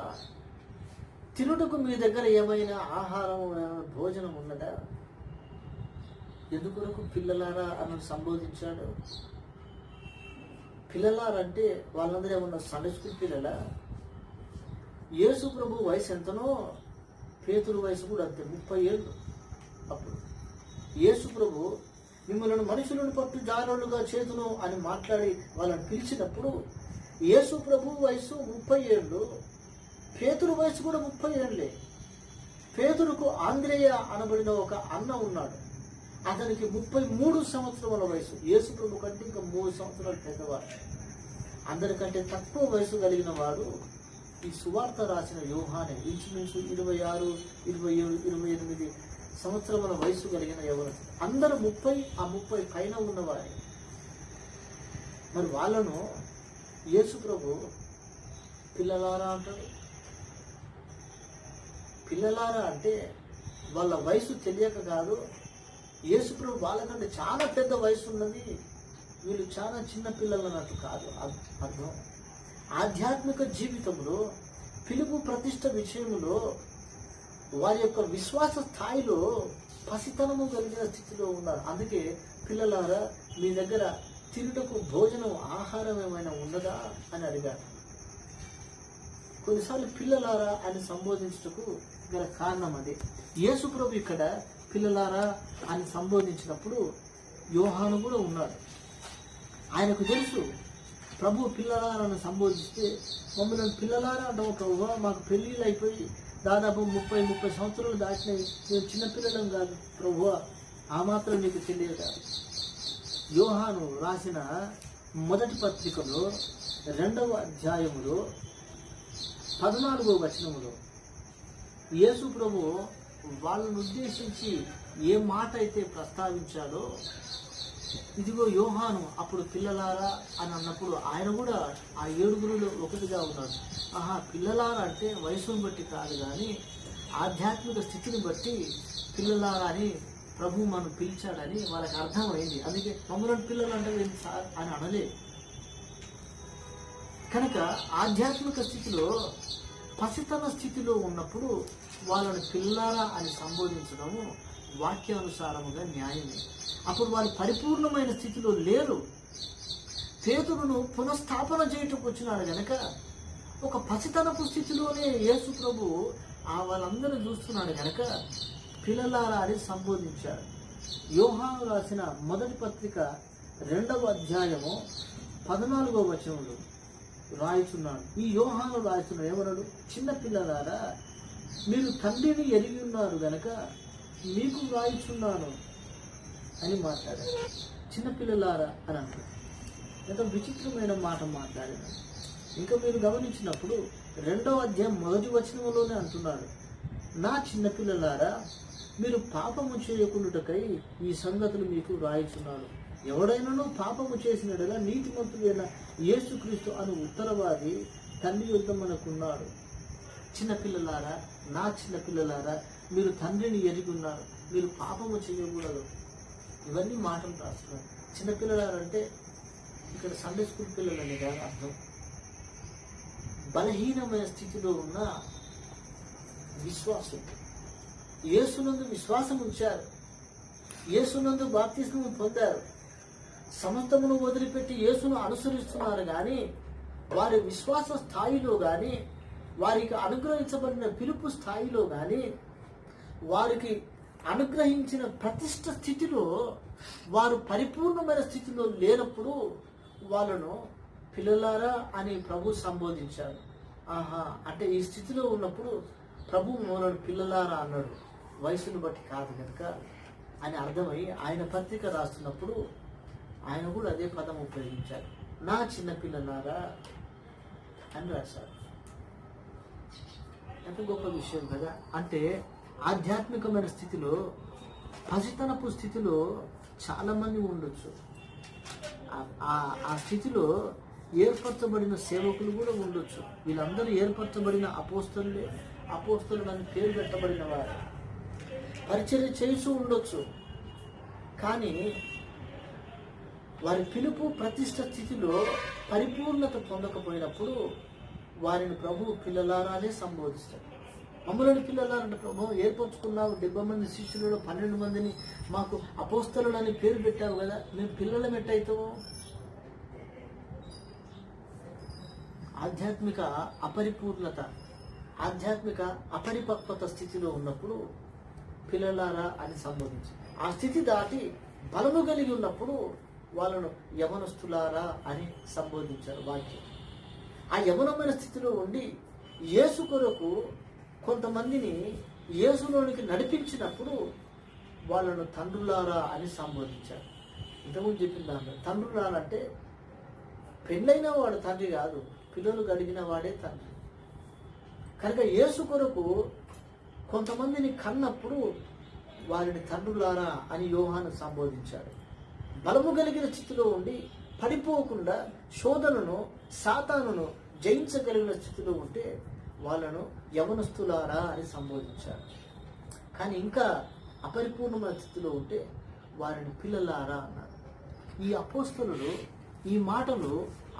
తినుటకు మీ దగ్గర ఏమైనా ఆహారం, భోజనం ఉన్నదా? ఎందుకొరకు పిల్లలారా అని సంబోధించాడు? పిల్లలారంటే వాళ్ళందరూ ఏమన్నా సండే స్కూల్ పిల్లలా? యేసు ప్రభు వయసు ఎంతనో పేతురు వయసు కూడా అంతే, 30 ఏళ్ళు. అప్పుడు యేసు ప్రభు మిమ్మల్ని మనుషులను పట్టు జారులుగా చేతును అని మాట్లాడి వాళ్ళని పిలిచినప్పుడు యేసు ప్రభు వయసు 30 ఏళ్ళు, పేతురు వయసు కూడా 30 ఏళ్ళే. పేతురుకు ఆంద్రేయ అనబడిన ఒక అన్న ఉన్నాడు. అతనికి 33 సంవత్సరముల వయసు. యేసు ప్రభు కంటే ఇంకా 3 సంవత్సరాలు పెద్దవాడు. అందరికంటే తక్కువ వయసు కలిగిన వాడు ఈ సువార్త రాసిన యోహానే. ఇంచుమించు 26, 27, 28 సంవత్సరముల వయసు కలిగిన యవనస్తులు. అందరూ 30, ఆ 30 పైన ఉన్నవారే. మరి వాళ్ళను యేసు ప్రభు పిల్లలారా అంటాడు. పిల్లలారా అంటే వాళ్ళ వయసు తెలియక కాదు. యేసు ప్రభు వాళ్ళకంటే చాలా పెద్ద వయసు ఉన్నది, వీళ్ళు చాలా చిన్న పిల్లలు అన్నట్టు కాదు అర్థం. ఆధ్యాత్మిక జీవితంలో పిలుపు ప్రతిష్ట విషయంలో వారి యొక్క విశ్వాస స్థాయిలో పసితనము కలిగిన స్థితిలో ఉన్నారు. అందుకే పిల్లలారా, మీ దగ్గర తినుటకు భోజనం, ఆహారం ఏమైనా ఉన్నదా అని అడిగారు. కొన్నిసార్లు పిల్లలారా అని సంబోధించుటకు గల కారణం అదే. యేసు ప్రభు ఇక్కడ పిల్లలారా అని సంబోధించినప్పుడు యోహాను కూడా ఉన్నాడు. ఆయనకు తెలుసు ప్రభు పిల్లలారా అని సంబోధిస్తే మమ్మల్ని పిల్లలారా అంటావు ప్రభువా, మాకు పెళ్ళిళ్ళు అయిపోయి దాదాపు 30 సంవత్సరాలు దాటినాయి, మేము చిన్నపిల్లలం కాదు ప్రభువా, ఆ మాత్రం నీకు తెలియదు కాదు. యోహాను రాసిన మొదటి పత్రికలో 2వ అధ్యాయములో 14వ వచనములో యేసు ప్రభు వాళ్ళను ఉద్దేశించి ఏ మాట అయితే ప్రస్తావించాడో, ఇదిగో యోహాను అప్పుడు పిల్లలారా అని అన్నప్పుడు ఆయన కూడా ఆ 7 ఒకటిగా ఉన్నాడు. పిల్లలారా అంటే వయసును బట్టి కాదు కానీ ఆధ్యాత్మిక స్థితిని బట్టి పిల్లలారా అని ప్రభు మనం పిలిచాడని వాళ్ళకి అర్థమైంది. అందుకే మమ్మల్ని పిల్లలు అంటే ఏంటి సార్ అని అనలే. కనుక ఆధ్యాత్మిక స్థితిలో పసితన స్థితిలో ఉన్నప్పుడు వాళ్ళని పిల్లారా అని సంబోధించడము వాక్యానుసారముగా న్యాయమే. అప్పుడు వాళ్ళు పరిపూర్ణమైన స్థితిలో లేరు. పేతురును పునఃస్థాపన చేయటకు వచ్చినాడు గనక ఒక పసితనపు స్థితిలోనే యేసు ప్రభు వాళ్ళందరూ చూస్తున్నాడు గనక పిల్లలారా అని సంబోధించాడు. యోహాను రాసిన మొదటి పత్రిక 2వ అధ్యాయము 14వ వచనంలో రాయిచున్నాడు. ఈ యోహాను రాయిస్తున్నాడు ఏమన్నాడు? చిన్న పిల్లలారా, మీరు తండ్రిని ఎరిగి ఉన్నారు గనక మీకు రాయిచున్నాను అని మాట్లాడారు. చిన్నపిల్లలారా అని అంటారు. ఎంత విచిత్రమైన మాట మాట్లాడారు. ఇంకా మీరు గమనించినప్పుడు 2వ అధ్యాయం మొదటి వచనంలోనే అంటున్నాడు, నా చిన్నపిల్లలారా, మీరు పాపము చేయకుండాటకై ఈ సంగతులు మీకు రాయిచున్నాడు. ఎవడైనాను పాపము చేసినట్టుగా నీతిమంతుడైన యేసుక్రీస్తు అను ఉత్తరవాది తండ్రి యుద్ధ మనకున్నాడు. చిన్నపిల్లలారా, నా చిన్నపిల్లలారా, మీరు తండ్రిని ఎరిగి ఉన్నారు, మీరు పాపము చేయకూడదు. ఇవన్నీ మాటలు రాస్తున్నారు. చిన్నపిల్లలారా అంటే ఇక్కడ సండే స్కూల్ పిల్లలని కాదు అర్థం. బలహీనమైన స్థితిలో ఉన్న విశ్వాసం, యేసునందు విశ్వాసం ఉంచారు, యేసునందు బాప్తిస్మం పొందారు, సమస్తమును వదిలిపెట్టి యేసును అనుసరిస్తున్నారు కానీ వారి విశ్వాస స్థాయిలో కానీ వారికి అనుగ్రహించబడిన పిలుపు స్థాయిలో కానీ వారికి అనుగ్రహించిన ప్రతిష్ట స్థితిలో వారు పరిపూర్ణమైన స్థితిలో లేనప్పుడు వాళ్ళను పిల్లలారా అని ప్రభు సంబోధించాడు. అంటే ఈ స్థితిలో ఉన్నప్పుడు ప్రభు మనల్ని పిల్లలారా అన్నాడు, వయసును బట్టి కాదు కనుక అని అర్థమై ఆయన పత్రిక రాస్తున్నప్పుడు ఆయన కూడా అదే పదం ఉపయోగించారు, నా చిన్న పిల్లలారా అని రాశారు. ఎంత గొప్ప విషయం కదా. అంటే ఆధ్యాత్మికమైన స్థితిలో, పసితనపు స్థితిలో చాలా మంది ఉండొచ్చు. ఆ స్థితిలో ఏర్పరచబడిన సేవకులు కూడా ఉండొచ్చు. వీళ్ళందరూ ఏర్పరచబడిన అపోస్తలులు అని పేరు పెట్టబడిన వారు పరిచర్య చేస్తూ ఉండొచ్చు. కానీ వారి పిలుపు ప్రతిష్ట స్థితిలో పరిపూర్ణత పొందకపోయినప్పుడు వారిని ప్రభు పిల్లలారానే సంబోధిస్తాడు. మమ్మల్ని పిల్లలారంటే ప్రభు ఏర్పరచుకున్నావు, 70 మంది శిష్యులలో 12 మందిని మాకు అపోస్తలుడు అని పేరు పెట్టావు కదా, మేము పిల్లలం ఎట్టయితాము? ఆధ్యాత్మిక అపరిపూర్ణత, ఆధ్యాత్మిక అపరిపక్వత స్థితిలో ఉన్నప్పుడు పిల్లలారా అని సంబోధించి, ఆ స్థితి దాటి బలము కలిగి ఉన్నప్పుడు వాళ్ళను యవనస్తులారా అని సంబోధించారు వాక్యం. ఆ యవనమైన స్థితిలో ఉండి యేసు కొరకు కొంతమందిని యేసులోనికి నడిపించినప్పుడు వాళ్ళను తండ్రులారా అని సంబోధించారు. ఇంతకుముందు చెప్పిన దాంట్లో తండ్రులారా అంటే పెళ్ళైన వాడు తండ్రి కాదు, పిల్లలు గడిగిన వాడే తండ్రి. కనుక యేసు కొరకు కొంతమందిని కన్నప్పుడు వారిని తండ్రులారా అని యోహాను సంబోధించాడు. బలము కలిగిన స్థితిలో ఉండి పడిపోకుండా శోధనను సాతానును జయించగలిగిన స్థితిలో ఉంటే వాళ్ళను యవనస్తులారా అని సంబోధించారు. కానీ ఇంకా అపరిపూర్ణమైన స్థితిలో ఉంటే వారిని పిల్లలారా అన్నారు. ఈ అపోస్తలులు ఈ మాటలు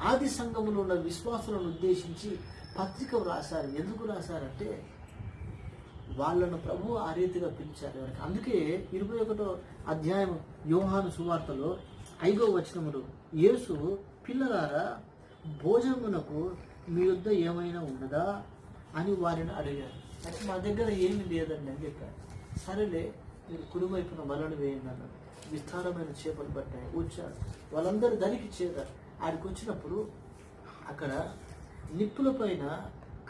ఆది సంఘములో ఉన్న విశ్వాసులను ఉద్దేశించి పత్రిక రాశారు. ఎందుకు రాశారంటే వాళ్ళను ప్రభు ఆ రీతిగా పిలిచారు. అందుకే 21వ అధ్యాయం యోహాను సువార్తలో 5వ వచనములు యేసు పిల్లలారా భోజనమునకు మీ యొద్ద ఏమైనా ఉన్నదా అని వారిని అడిగారు. అంటే మా దగ్గర ఏమి లేదండి అని చెప్పారు. సరేలే మీరు కుడివైపున వలను వేయండి అన్నారు. విస్తారమైన చేపలు పట్టాయి, వచ్చారు. వాళ్ళందరూ దరికి చేరారు. ఆడికి వచ్చినప్పుడు అక్కడ నిప్పుల పైన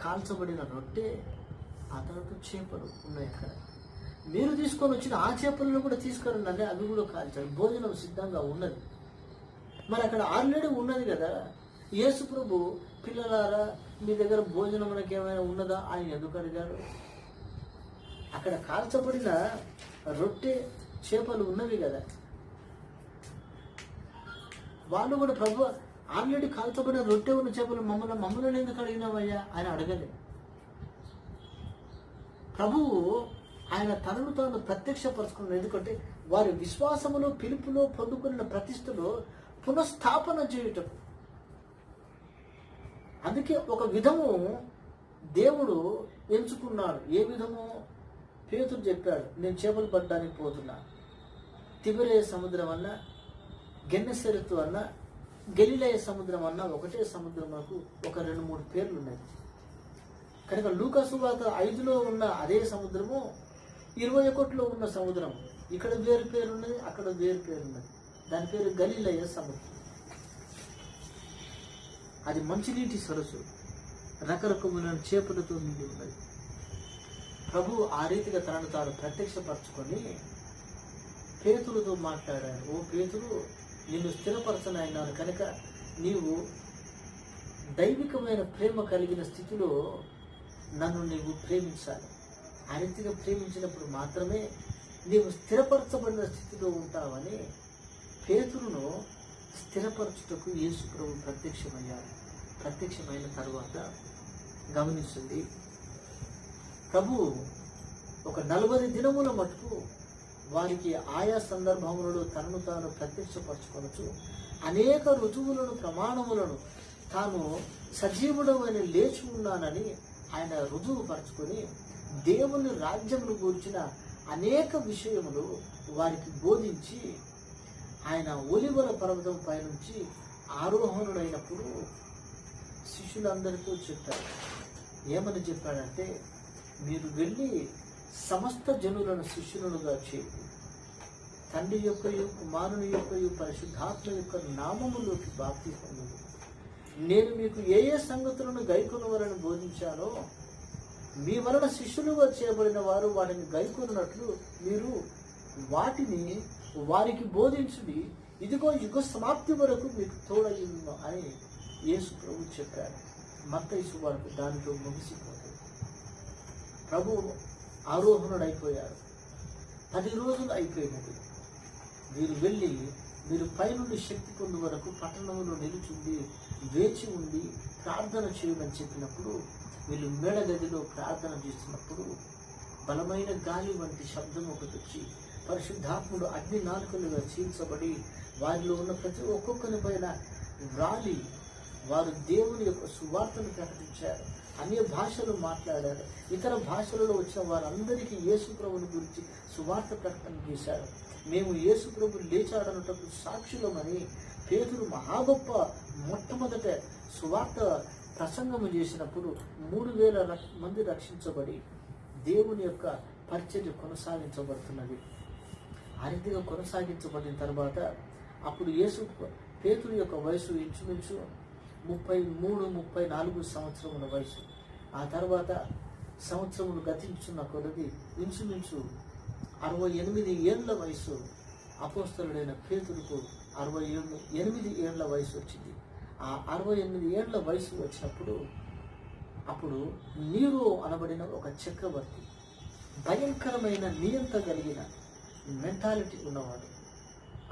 కాల్చబడిన రొట్టె, ఆ తర్వాత చేపలు ఉన్నాయి. అక్కడ మీరు తీసుకొని వచ్చిన ఆ చేపలను కూడా తీసుకురండి అంటే అవి కూడా కాల్చారు. భోజనం సిద్ధంగా ఉన్నది. మరి అక్కడ ఆల్రెడీ ఉన్నది కదా. యేసు ప్రభు పిల్లలారా మీ దగ్గర భోజనం మనకి ఏమైనా ఉన్నదా ఆయన ఎందుకు అడిగారు? అక్కడ కాల్చబడిన రొట్టె చేపలు ఉన్నవి కదా. వాళ్ళు కూడా ప్రభు ఆల్రెడీ కాల్చబడిన రొట్టె ఉన్న చేపలు మమ్మల్ని ఎందుకు అడిగినావయ్యా ఆయన అడగలే. ప్రభువు ఆయన తనను తాను ప్రత్యక్షపరచుకున్నాడు. ఎందుకంటే వారి విశ్వాసములో పిలుపులో పొందుకున్న ప్రతిష్టలో పునఃస్థాపన చేయుటకు. అందుకే ఒక విధము దేవుడు ఎంచుకున్నాడు. ఏ విధము? పేతురు చెప్పాడు, నేను చేపలు పట్టడానికి పోతున్నా. తిబెరియ సముద్రం అన్న, గెన్నెసరెతు అన్న, గలిలయ సముద్రం అన్న ఒకటే సముద్రములకు ఒక 2-3 పేర్లు ఉన్నాయి. కనుక లూకా సువార్త 5లో ఉన్న అదే సముద్రము 21లో ఉన్న సముద్రం. ఇక్కడ వేరు పేరు ఉన్నది, అక్కడ వేరు పేరు ఉన్నది. దాని పేరు గలిలయ సముద్రం. అది మంచినీటి సరస్సు, రకరకమైన చేపలతో నిండి ఉన్నది. ప్రభు ఆ రీతిగా తనను తాను ప్రత్యక్షపరచుకొని పేతురుతో మాట్లాడారు. ఓ పేతురు, నిన్ను స్థిరపరచనైనాను కనుక నీవు దైవికమైన ప్రేమ కలిగిన స్థితిలో నన్ను నీవు ప్రేమించాలి. ఆ రీతిగా ప్రేమించినప్పుడు మాత్రమే నీవు స్థిరపరచబడిన స్థితిలో ఉంటావని పేతురును స్థిరపరచుటకు యేసు ప్రభు ప్రత్యక్షమయ్యారు. ప్రత్యక్షమైన తరువాత గమనిస్తుంది, ప్రభు ఒక 40 దినముల మటుకు వారికి ఆయా సందర్భములలో తనను తాను ప్రత్యక్షపరచుకొనొచ్చు అనేక రుజువులను ప్రమాణములను తాను సజీవుడమైన లేచి ఉన్నానని ఆయన రుజువుపరచుకొని దేవుని రాజ్యమును గూర్చిన అనేక విషయములు వారికి బోధించి ఆయన ఒలివల పర్వతం పైనుంచి ఆరోహణుడైనప్పుడు శిష్యులందరికీ చెప్పాడు. ఏమని చెప్పాడంటే, మీరు వెళ్ళి సమస్త జనులను శిష్యులుగా చేయండి, తండ్రి యొక్కయు కుమారుని యొక్కయు పరిశుద్ధాత్మ యొక్క నామములోకి బాప్తిస్మం పొందుడి. నేను మీకు ఏ ఏ సంగతులను గైకొనవలని బోధించానో మీ వలన శిష్యులుగా చేయబడిన వారు వాటిని గైకొన్నట్లు మీరు వాటిని వారికి బోధించుడి. ఇదిగో యుగ సమాప్తి వరకు మీకు తోడయ్యును అని యేసు ప్రభు చెప్పాడు. మత్తయి సువార్త దానితో ముగిసిపోతుంది. ప్రభు ఆరోహణుడైపోయారు. 10 రోజులు అయిపోయినది. మీరు వెళ్ళి మీరు పైనుండి శక్తి పొందు వరకు పట్టణంలో నిలుచుండి వేచి ఉండి ప్రార్థన చేయమని చెప్పినప్పుడు వీళ్ళు మేడగదిలో ప్రార్థన చేస్తున్నప్పుడు బలమైన గాలి వంటి శబ్దం ఒకటి వచ్చి పరిశుద్ధాత్ముడు అగ్ని నాలుకలుగా చీల్చబడి వారిలో ఉన్న ప్రతి ఒక్కొక్కరి పైన వ్రాలి వారు దేవుని యొక్క సువార్తను ప్రకటించారు. అన్య భాషలు మాట్లాడారు. ఇతర భాషలలో వచ్చిన వారందరికీ యేసు ప్రభుని గురించి సువార్త ప్రకటన చేశారు. మేము యేసు ప్రభు లేచాడనుటకు సాక్షులమని పేతురు మహాగొప్ప మొట్టమొదట సువార్త ప్రసంగము చేసినప్పుడు 3000 మంది రక్షించబడి దేవుని యొక్క పరిచర్య కొనసాగించబడుతున్నది. ఆ రీతిగా కొనసాగించబడిన తర్వాత అప్పుడు పేతురు యొక్క వయసు ఇంచుమించు 33-34 సంవత్సరముల వయసు. ఆ తర్వాత సంవత్సరములు గతించున్న కొలది ఇంచుమించు 68 ఏళ్ల వయసు అపోస్తలుడైన పేతురుకు 68 ఏళ్ల వయసు వచ్చింది. ఆ 68 ఏళ్ల వయసు వచ్చినప్పుడు అప్పుడు నీరో అనబడిన ఒక చక్రవర్తి, భయంకరమైన నియంత కలిగిన మెంటాలిటీ ఉన్నవాడు.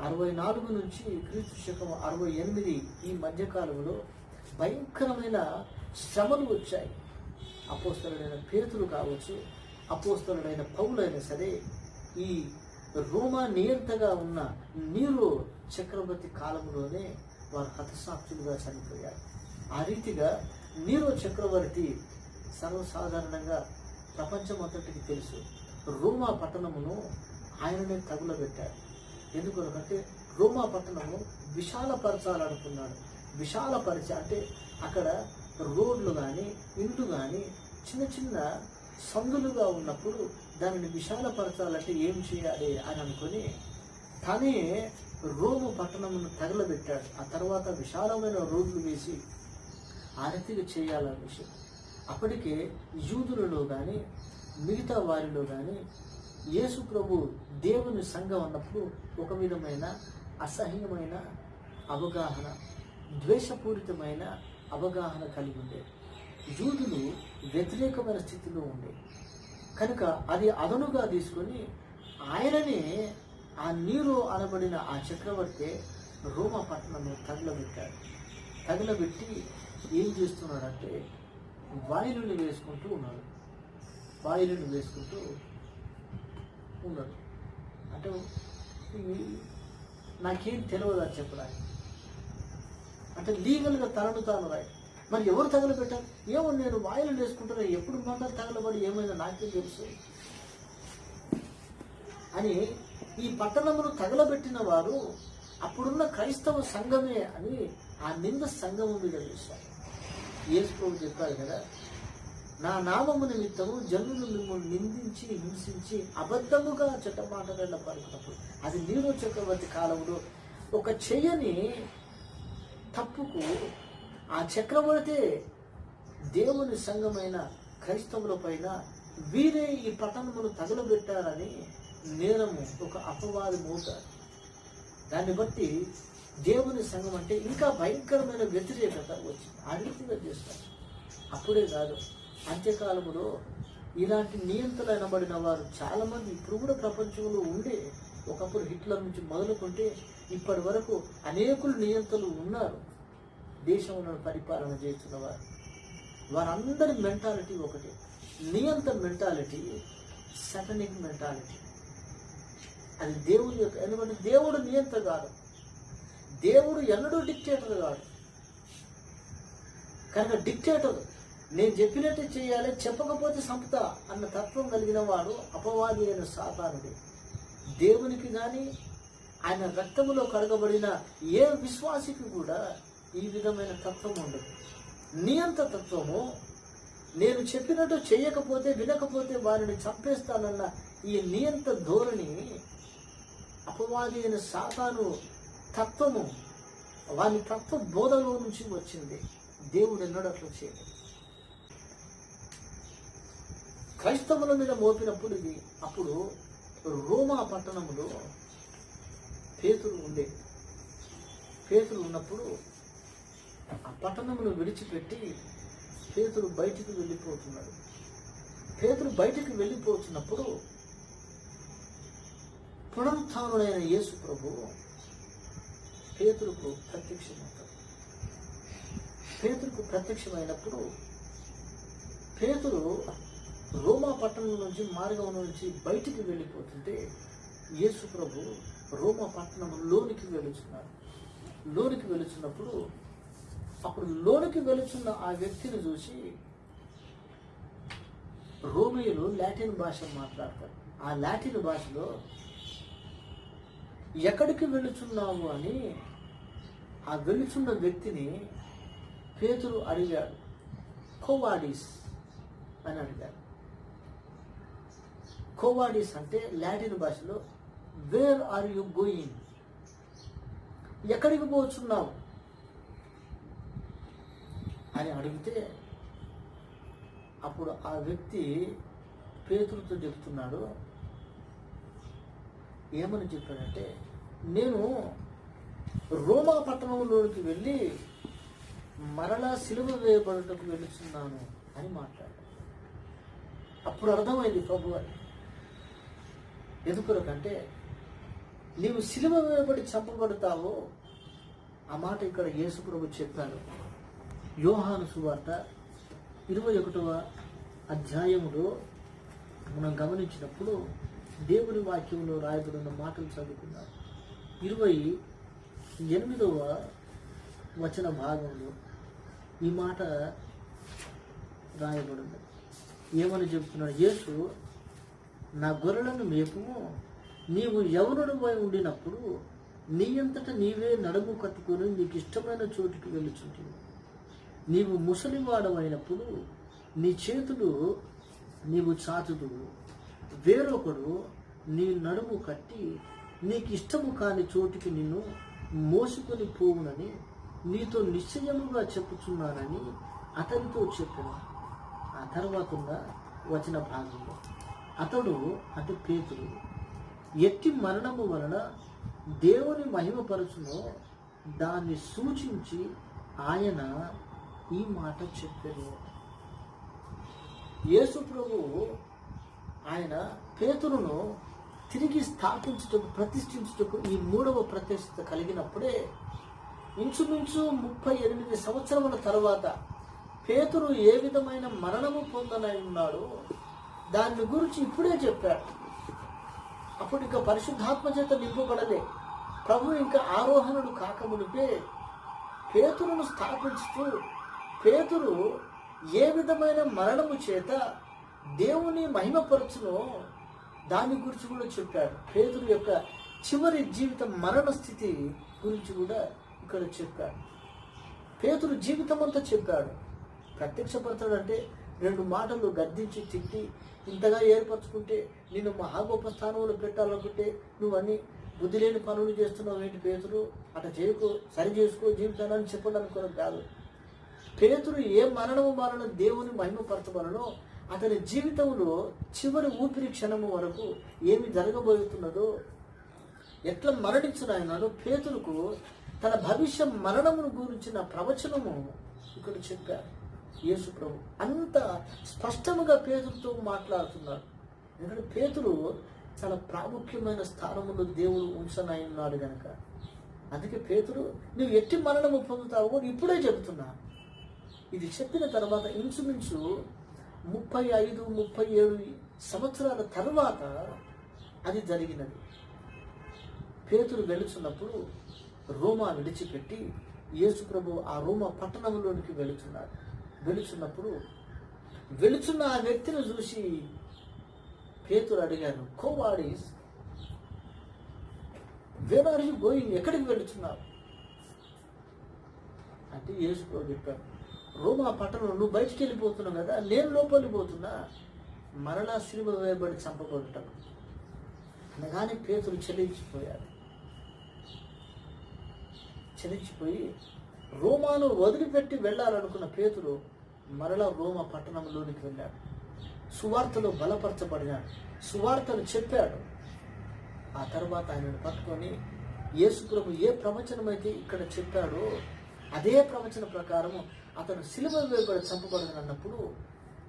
64 నుంచి క్రీస్తు శకం 68 ఈ మధ్యకాలంలో భయంకరమైన శ్రమలు వచ్చాయి. అపోస్తలుడైన పేతురు కావచ్చు, అపోస్తలుడైన పౌలైనా సరే, ఈ రోమా నియంతగా ఉన్న నీరో చక్రవర్తి కాలంలోనే వారు హతసాక్షులుగా చనిపోయారు. ఆ రీతిగా నీరో చక్రవర్తి సర్వసాధారణంగా ప్రపంచమంతటికి తెలుసు. రోమా పట్టణమును ఆయననే తగులబెట్టాడు. ఎందుకంటే రోమా పట్టణము విశాలపరచాలనుకున్నాడు. విశాలపరిచి అంటే అక్కడ రోడ్లు కానీ ఇండ్లు కానీ చిన్న చిన్న సందులుగా ఉన్నప్పుడు దానిని విశాలపరచాలంటే ఏం చేయాలి అని అనుకుని తనే రోము పట్టణమును తగలబెట్టాడు. ఆ తర్వాత విశాలమైన రోడ్లు వేసి ఆ రీతిగా చేయాలన్న విషయం. అప్పటికే యూదులలో కానీ మిగతా వారిలో కానీ యేసు ప్రభు దేవుని సంఘం అన్నప్పుడు ఒక విధమైన అసహ్యమైన అవగాహన, ద్వేషపూరితమైన అవగాహన కలిగి ఉండే. యూదులు వ్యతిరేకమైన స్థితిలో ఉండే కనుక అది అదనుగా తీసుకొని ఆయననే ఆ నీరో అనబడిన ఆ చక్రవర్తి రోమా పట్టణంలో తగలబెట్టాడు. తగలబెట్టి ఏం చేస్తున్నాడంటే వాయిలుని వేసుకుంటూ ఉన్నాడు. వాయిలుని వేసుకుంటూ ఉన్నాడు. అంటే నాకేం తెలియదు అని చెప్పడానికి, అంటే లీగల్గా తనను తాను రాయి. మరి ఎవరు తగలబెట్టారు? ఏమో నేను వాయిలు వేసుకుంటున్నా, ఎప్పుడు మాత్రం తగలబడి ఏమైనా నాకేం తెలుసు అని ఈ పట్టణమును తగలబెట్టిన వారు అప్పుడున్న క్రైస్తవ సంఘమే అని ఆ నింద సంఘము మీద వేశారు. యేసు ప్రభు చెప్పారు కదా, నా నామము నిమిత్తము జనులు మిమ్మల్ని నిందించి హింసించి అబద్ధముగా చెడ్డమాటల పలుకున్నప్పుడు, అది నీరో చక్రవర్తి కాలంలో ఒక చెయ్యని తప్పుకు ఆ చక్రవర్తి దేవుని సంఘమైన క్రైస్తవుల పైన వీరే ఈ పట్టణమును తగులబెట్టారని నేరము ఒక అపవాది మోపారు. దాన్ని బట్టి దేవుని సంఘం అంటే ఇంకా భయంకరమైన వ్యతిరేకత వచ్చింది. ఆ రీతిగా చేస్తారు. అప్పుడే కాదు, అంత్యకాలములో ఇలాంటి నియంత్రణ అనబడిన వారు చాలామంది ఇప్పుడు కూడా ప్రపంచంలో ఉండే. ఒకప్పుడు హిట్లర్ నుంచి మొదలుకుంటే ఇప్పటి వరకు అనేకులు నియంత్రణలు ఉన్నారు దేశంలో పరిపాలన చేస్తున్న వారు. వారందరి మెంటాలిటీ ఒకటే, నియంత మెంటాలిటీ, సటనిక్ మెంటాలిటీ. అది దేవుని యొక్క, ఎందుకంటే దేవుడు నియంత కాదు, దేవుడు ఎన్నడూ డిక్టేటర్ కాదు. కనుక డిక్టేటర్ నేను చెప్పినట్టు చేయాలి, చెప్పకపోతే సంపుతా అన్న తత్వం కలిగిన వాడు అపవాది అయిన సాతానుడే. దేవునికి కానీ ఆయన రక్తములో కడగబడిన ఏ విశ్వాసికి కూడా ఈ విధమైన తత్వం ఉండదు. నియంత తత్వము, నేను చెప్పినట్టు చేయకపోతే, వినకపోతే వారిని చంపేస్తానన్న ఈ నియంత ధోరణి, అపవాది అయిన సాతాను తత్వము, వాని తత్వ బోధలో నుంచి వచ్చింది. దేవుడు ఎన్నడూ అట్లా చేయలేదు. క్రైస్తవుల మీద మోపినప్పుడు ఇది, అప్పుడు రోమా పట్టణంలో పేతురు ఉండే. పేతురు ఉన్నప్పుడు ఆ పట్టణమును విడిచిపెట్టి పేతురు బయటికి వెళ్ళిపోతున్నాడు. పేతురు బయటికి వెళ్ళిపోతున్నప్పుడు పునరుత్థానుడైన యేసు ప్రభు పేతురుకు ప్రత్యక్షమవుతాడు. పేతురుకు ప్రత్యక్షమైనప్పుడు పేతురు రోమా పట్టణం నుంచి, మార్గం నుంచి బయటికి వెళ్ళిపోతుంటే యేసు ప్రభు రోమా పట్టణం లోనికి వెళుచున్నాడు. లోనికి వెళుచున్నప్పుడు అప్పుడు లోనికి వెళుచున్న ఆ వ్యక్తిని చూసి రోమియోలు లాటిన్ భాష మాట్లాడతారు. ఆ లాటిన్ భాషలో ఎక్కడికి వెళుచున్నావు అని ఆ వెళుచున్న వ్యక్తిని పేతురు అడిగాడు. కోవాడిస్ అని అడిగాడు. కోవాడిస్ అంటే లాటిన్ భాషలో వేర్ ఆర్ యు గోయింగ్, ఎక్కడికి పోతున్నావు అని అడిగితే అప్పుడు ఆ వ్యక్తి పేతురుతో చెప్తున్నాడు. ఏమని చెప్పాడంటే, నేను రోమా పట్టణంలోనికి వెళ్ళి మరలా సిలువ వేయబడుటకు వెళుతున్నాను అని మాట్లాడాడు. అప్పుడు అర్థమైంది ప్రభు అని. ఎందుకంటే నీవు సిలువ వేయబడి చంపబడతావో, ఆ మాట ఇక్కడ యేసు ప్రభు చెప్పాడు. యోహాను సువార్త 21వ అధ్యాయములో మనం గమనించినప్పుడు దేవుని వాక్యంలో రాయబడిన మాటలు చదువుకున్నాం. 28వ వచన భాగంలో ఈ మాట రాయబడింది. ఏమని చెప్తున్నాడు? యేసు, నా గొర్రెలను మేపుము, నీవు యవనుడిపై ఉండినప్పుడు నీ అంతటా నీవే నడుము కట్టుకొని నీకు ఇష్టమైన చోటుకి వెళ్ళుచుంటివి. నీవు ముసలివాడమైనప్పుడు నీ చేతులు నీవు చాచుదువు, వేరొకడు నీ నడుము కట్టి నీకు ఇష్టము కాని చోటికి నిన్ను మోసుకొని పోవునని నీతో నిశ్చయముగా చెప్పుచున్నానని అతనితో చెప్పిన. ఆ తర్వాత వచ్చిన భాగంలో అతడు, అంటే పేతురు, ఎట్టి మరణము వలన దేవుని మహిమపరచునో దాన్ని సూచించి ఆయన ఈ మాట చెప్పారు. యేసు ప్రభు ఆయన పేతురును తిరిగి స్థాపించుటకు, ప్రతిష్ఠించుటకు ఈ 3వ ప్రతిష్ఠిత కలిగినప్పుడే ఇంచుమించు 38 సంవత్సరముల తర్వాత పేతురు ఏ విధమైన మరణము పొందనై ఉన్నాడో దాని గురించి ఇప్పుడే చెప్పాడు. అప్పుడు ఇంకా పరిశుద్ధాత్మ చేత నింపబడలే. ప్రభు ఇంకా ఆరోహణుడు కాకమునిపే పేతురును స్థాపించుతూ పేతురు ఏ విధమైన మరణము చేత దేవుని మహిమపరచునో దాని గురించి కూడా చెప్పాడు. పేతురు యొక్క చివరి జీవిత మరణ స్థితి గురించి కూడా ఇక్కడ చెప్పాడు. పేతురు జీవితం అంతా చెప్పాడు. ప్రత్యక్షపరచడం అంటే 2 మాటలు గద్దించి తిట్టి, ఇంతగా ఏర్పరచుకుంటే నిన్ను మహా గొప్ప స్థానంలో పెట్టాలనుకుంటే నువ్వు అన్ని బుద్ధి లేని పనులు చేస్తున్నావు ఏంటి పేతురు, అట్లా చేయకు, సరి చేసుకో జీవితాన్ని చెప్పడానికి కూడా కాదు. పేతురు ఏ మరణం దేవుని మహిమపరచబడనో అతని జీవితంలో చివరి ఊపిరి క్షణము వరకు ఏమి జరగబోతున్నదో, ఎట్లా మరణించున్నాయన్నాడో పేతురుకు తన భవిష్య మరణమును గురించిన ప్రవచనము ఇక్కడ చెప్పారు యేసు ప్రభు. అంత స్పష్టముగా పేతురుతో మాట్లాడుతున్నాడు. ఎందుకంటే పేతురు చాలా ప్రాముఖ్యమైన స్థానంలో దేవుడు ఉంచనై ఉన్నాడు కనుక. అందుకే పేతురు, నువ్వు ఎట్టి మరణము పొందుతావో ఇప్పుడే చెబుతున్నా. ఇది చెప్పిన తర్వాత ఇంచుమించు 35-37 సంవత్సరాల తర్వాత అది జరిగినది. పేతురు వెళుచున్నప్పుడు రోమా విడిచిపెట్టి యేసు ప్రభు ఆ రోమా పట్టణంలోనికి వెళుచున్నాడు. వెళుచున్నప్పుడు వెళుచున్న ఆ వ్యక్తిని చూసి పేతురు అడిగాను, కోవాడిస్, వేర్ ఆర్ యూ గోయింగ్, ఎక్కడికి వెళుతున్నావు అంటే యేసు ప్రభు చెప్పారు, రోమా పట్టణం నువ్వు బయటికి వెళ్ళిపోతున్నావు కదా, నేను లోపలికి పోతున్నా మరలా సిలువ వేయబడి చంపబడటం అనగానే పేతురు చెలించిపోయి రోమాను వదిలిపెట్టి వెళ్ళాలనుకున్న పేతురు మరలా రోమా పట్టణంలోనికి వెళ్ళాడు. సువార్తలో బలపరచబడినాడు, సువార్తను చెప్పాడు. ఆ తర్వాత ఆయనను పట్టుకొని యేసు ప్రభు ఏ ప్రవచనం అయితే ఇక్కడ చెప్పాడో అదే ప్రవచన ప్రకారము అతను సిలువ వేయబడి చంపబడను అన్నప్పుడు,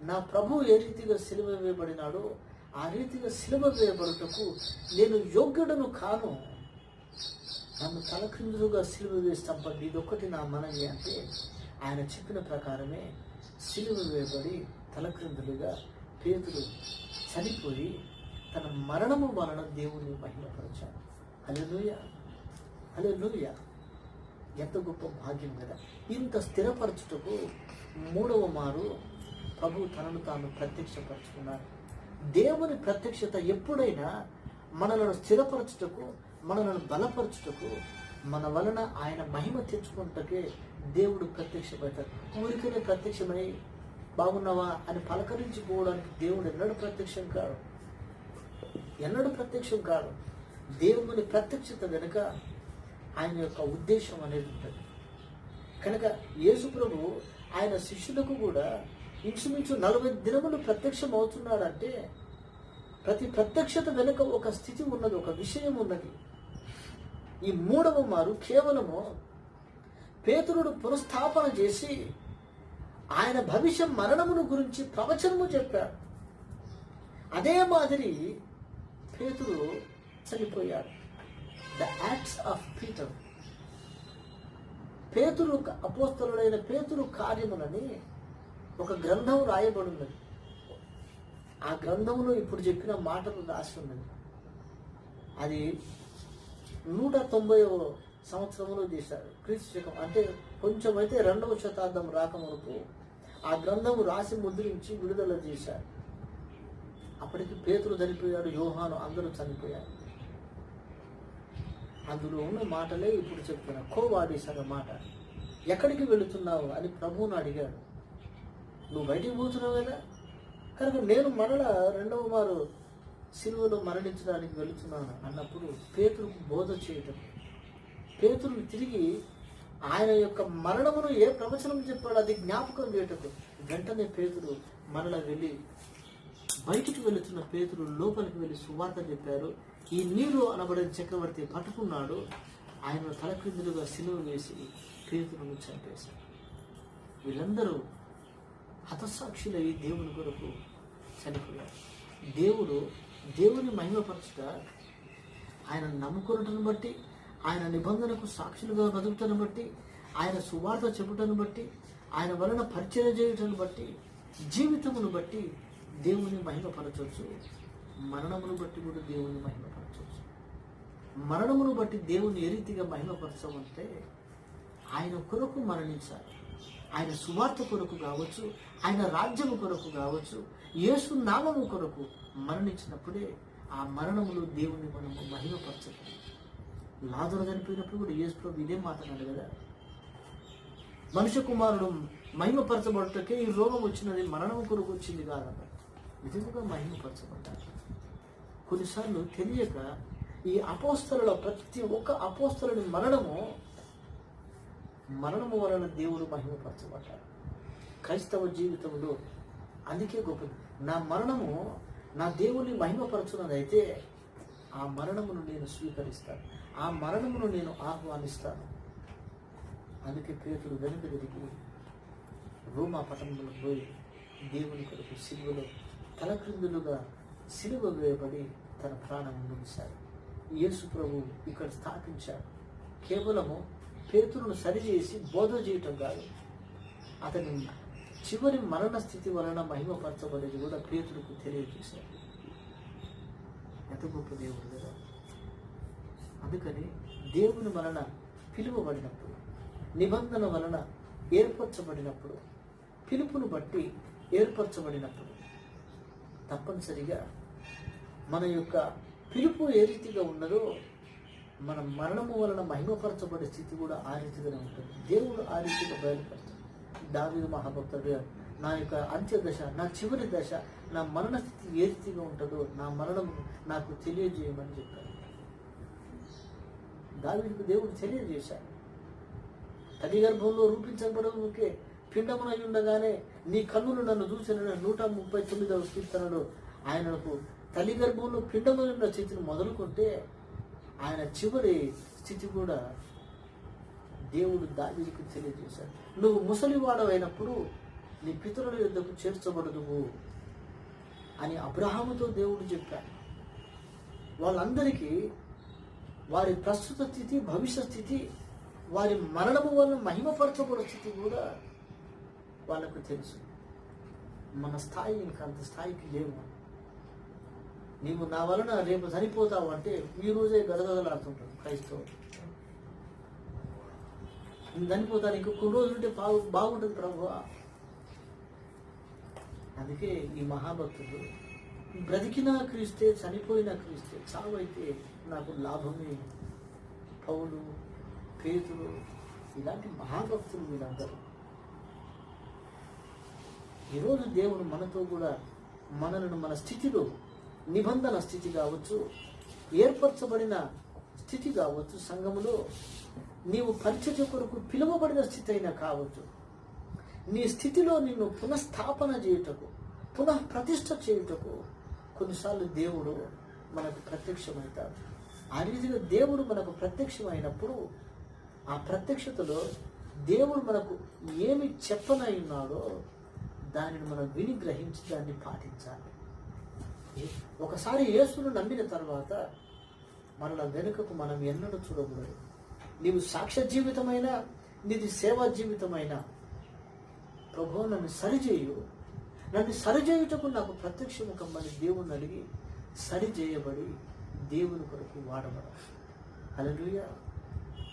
నా ప్రభు ఏ రీతిగా సిలువ వేయబడినాడో ఆ రీతిగా సిలువ వేయబడుటకు నేను యోగ్యుడను కాను, నన్ను తలక్రిందులుగా సిలువ వేసి చంపండి, ఇదొక్కటి నా మనవి అంటే ఆయన చెప్పిన ప్రకారమే సిలువ వేయబడి తలక్రిందులుగా పేతురు చనిపోయి తన మరణము వలన దేవుని మహిమపరిచాడు. హల్లెలూయా, హల్లెలూయా. ఎంత గొప్ప భాగ్యం కదా. ఇంత స్థిరపరచుటకు మూడవ మారు ప్రభు తనను తాను ప్రత్యక్షపరచుకున్నాడు. దేవుని ప్రత్యక్షత ఎప్పుడైనా మనలను స్థిరపరచుటకు, మనలను బలపరచుటకు, మన వలన ఆయన మహిమ తెచ్చుకుంటకే దేవుడు ప్రత్యక్షమవుతాడు. ఊరికనే ప్రత్యక్షమై బాగున్నావా అని పలకరించుకోవడానికి దేవుడు ఎన్నడూ ప్రత్యక్షం కాడు. దేవుని ప్రత్యక్షత వెనుక ఆయన యొక్క ఉద్దేశం అనేది ఉంటుంది. కనుక యేసు ప్రభు ఆయన శిష్యులకు కూడా ఇంచుమించు 40 దినములు ప్రత్యక్షం అవుతున్నాడంటే ప్రతి ప్రత్యక్షత వెనుక ఒక స్థితి ఉన్నది, ఒక విషయం ఉన్నది. ఈ మూడవ మారు కేవలము పేతురుడు పునఃస్థాపన చేసి ఆయన భవిష్య మరణమును గురించి ప్రవచనము చెప్పాడు. అదే మాదిరి పేతురు చనిపోయాడు. ద యాక్ట్స్ ఆఫ్ పీటర్, పేతురు అపోస్తలుడైన పేతురు కార్యములని ఒక గ్రంథం రాయబడినది. ఆ గ్రంథంలో ఇప్పుడు చెప్పిన మాటలు రాసి ఉన్నది. అది 190వ సంవత్సరంలో చేశారు క్రీస్తు శకం, అంటే కొంచెం అయితే 2వ శతాబ్దం రాకమునకు ఆ గ్రంథము రాసి ముద్రించి విడుదల చేశారు. అప్పటికి పేతురు చనిపోయాడు, యోహాను, అందరూ చనిపోయారు. అందులో ఉన్న మాటలే ఇప్పుడు చెప్తున్నా. కోవాడీస్ అనే మాట, ఎక్కడికి వెళుతున్నావు అని ప్రభువును అడిగాడు. నువ్వు బయటికి పోతున్నావు కదా, కనుక నేను మరలా 2వ మారు సిలువలో మరణించడానికి వెళుతున్నాను అన్నప్పుడు పేతురుకు బోధ చేయటం, పేతురుని తిరిగి ఆయన యొక్క మరణమును ఏ ప్రవచనం చెప్పాడో అది జ్ఞాపకం చేయటం. వెంటనే పేతురు మరలా వెళ్ళి, బయటికి వెళుతున్న పేతురు లోపలికి వెళ్ళి సువార్త చెప్పారు. ఈ నీరు అనబడిన చక్రవర్తి పట్టుకున్నాడు, ఆయన తలక్రిందులుగా సిలువ వేసి పేతురును చంపేశారు. వీళ్ళందరూ హతసాక్షులై దేవుని కొరకు చనిపోయారు. దేవుని మహిమపరచుట, ఆయన నమ్ముకున్నటను బట్టి, ఆయన నిబంధనకు సాక్షులుగా బతుకుటను బట్టి, ఆయన సువార్త చెప్పుటను బట్టి, ఆయన వలన పరిచయం చేయటను బట్టి, జీవితమును బట్టి దేవుని మహిమపరచవచ్చు. మరణమును బట్టి కూడా దేవుని మహిమపరచవచ్చు. మరణమును బట్టి దేవుని ఏ రీతిగా మహిమపరచమంటే ఆయన కొరకు మరణించాలి. ఆయన సువార్త కొరకు కావచ్చు, ఆయన రాజ్యము కొరకు కావచ్చు, యేసు నామము కొరకు మరణించినప్పుడే ఆ మరణములో దేవుని మనము మహిమపరచాలి. లాజరు చనిపోయినప్పుడు కూడా యేసు ప్రభు ఇదే మాట్లాడాడు కదా, మనుష్య కుమారుడు మహిమపరచబడుటకే ఈ రోగం వచ్చినది, మరణం కొరకు వచ్చింది కాదన్న విధముగా మహిమపరచబడ్డాడు. కొన్నిసార్లు తెలియక ఈ అపోస్తలుల ప్రతి ఒక్క అపోస్తలుని మరణము వలన దేవుడు మహిమపరచబడ్డాడు. క్రైస్తవ జీవితంలో అందుకే గొప్పది. నా మరణము నా దేవుని మహిమపరచున్నదైతే ఆ మరణమును నేను స్వీకరిస్తాను, ఆ మరణమును నేను ఆహ్వానిస్తాను. అందుకే పేతురు వెనుక తిరిగి రోమా పట్టణంలో పోయి దేవుని కొరకు సిలువలో తలక్రిందులుగా సిలువ వేయబడి తన ప్రాణం ముగిశాడు. యేసు ప్రభు ఇక్కడ స్థాపించాడు. కేవలము పేతురును సరిచేసి బోధ చేయటం కాదు, అతని చివరి మరణ స్థితి వలన మహిమపరచబడేది కూడా పేతురుకు తెలియజేశాడు. ఎంత గొప్ప దేవుడు కదా. అందుకని దేవుని వలన పిలువబడినప్పుడు, నిబంధన వలన ఏర్పరచబడినప్పుడు, పిలుపును బట్టి ఏర్పరచబడినప్పుడు తప్పనిసరిగా మన యొక్క పిలుపు ఏ రీతిగా ఉన్నదో మన మరణము వలన మహిమపరచబడే స్థితి కూడా ఆ రీతిగానే ఉంటుంది. దేవుడు ఆ రీతిగా బయలుపరుస్తాడు. దావీదు మహాభక్తుడు, నా యొక్క అంత్య దశ, నా చివరి దశ, నా మరణ స్థితి ఏ రీతిగా ఉంటుందో నా మరణం నాకు తెలియజేయమని చెప్పాడు. దావీదుకు దేవుడు తెలియజేశాడు. తల్లి గర్భంలో రూపించబడకే పిండమునై ఉండగానే నీ కన్నులు నన్ను చూసిన 139వ కీర్తనలో ఆయనకు తల్లి గర్భంలో పిండమున ఉన్న స్థితిని మొదలుకుంటే ఆయన చివరి స్థితి కూడా దేవుడు దావీదుకు తెలియజేశాడు. నువ్వు ముసలివాడవైనప్పుడు నీ పితరుల యొద్దకు చేర్చబడదువు అని అబ్రహాముతో దేవుడు చెప్పాడు. వాళ్ళందరికీ వారి ప్రస్తుత స్థితి, భవిష్య స్థితి, వారి మరణము వల్ల మహిమపరచబడే స్థితి కూడా వాళ్ళకు తెలుసు. మన స్థాయి ఇంకా అంత స్థాయికి లేవు. నీవు నా వలన రేపు చనిపోతావు అంటే ఈ రోజే గదగదలాడుతుంటాడు క్రైస్తవుడు. నేను చనిపోతాను, ఇంకో కొన్ని రోజులు ఉంటే బాగుంటుంది ప్రభువా. అందుకే ఈ మహాభక్తుడు బ్రతికినా క్రీస్తే, చనిపోయినా క్రీస్తే, చావైతే నాకు లాభమే. పౌలు, పేతురు ఇలాంటి మహాభక్తులు వీళ్ళందరూ. ఈరోజు దేవుడు మనతో కూడా మనలను మన స్థితిలో, నిబంధన స్థితి కావచ్చు, ఏర్పరచబడిన స్థితి కావచ్చు, సంఘములో నీవు పరిచర్య కొరకు పిలువబడిన స్థితి అయినా కావచ్చు, నీ స్థితిలో నిన్ను పునఃస్థాపన చేయుటకు, పునః ప్రతిష్ఠ చేయుటకు కొన్నిసార్లు దేవుడు మనకు ప్రత్యక్షమవుతాడు. ఆ రీతిగా దేవుడు మనకు ప్రత్యక్షమైనప్పుడు ఆ ప్రత్యక్షతలో దేవుడు మనకు ఏమి చెప్పనై ఉన్నాడో దానిని మనం విని గ్రహించి దాన్ని పాటించాలి. ఒకసారి యేసును నమ్మిన తర్వాత మనల వెనుకకు మనం ఎన్నడూ చూడకూడదు. నీవు సాక్ష్య జీవితమైనా, నీది సేవా జీవితమైనా, ప్రభువు నన్ను సరిచేయు, నన్ను సరిచేయుటకు నాకు ప్రత్యక్షము కమ్మని దేవుణ్ణి అడిగి సరిచేయబడి దేవుని కొరకు వాడబడ. హల్లెలూయా,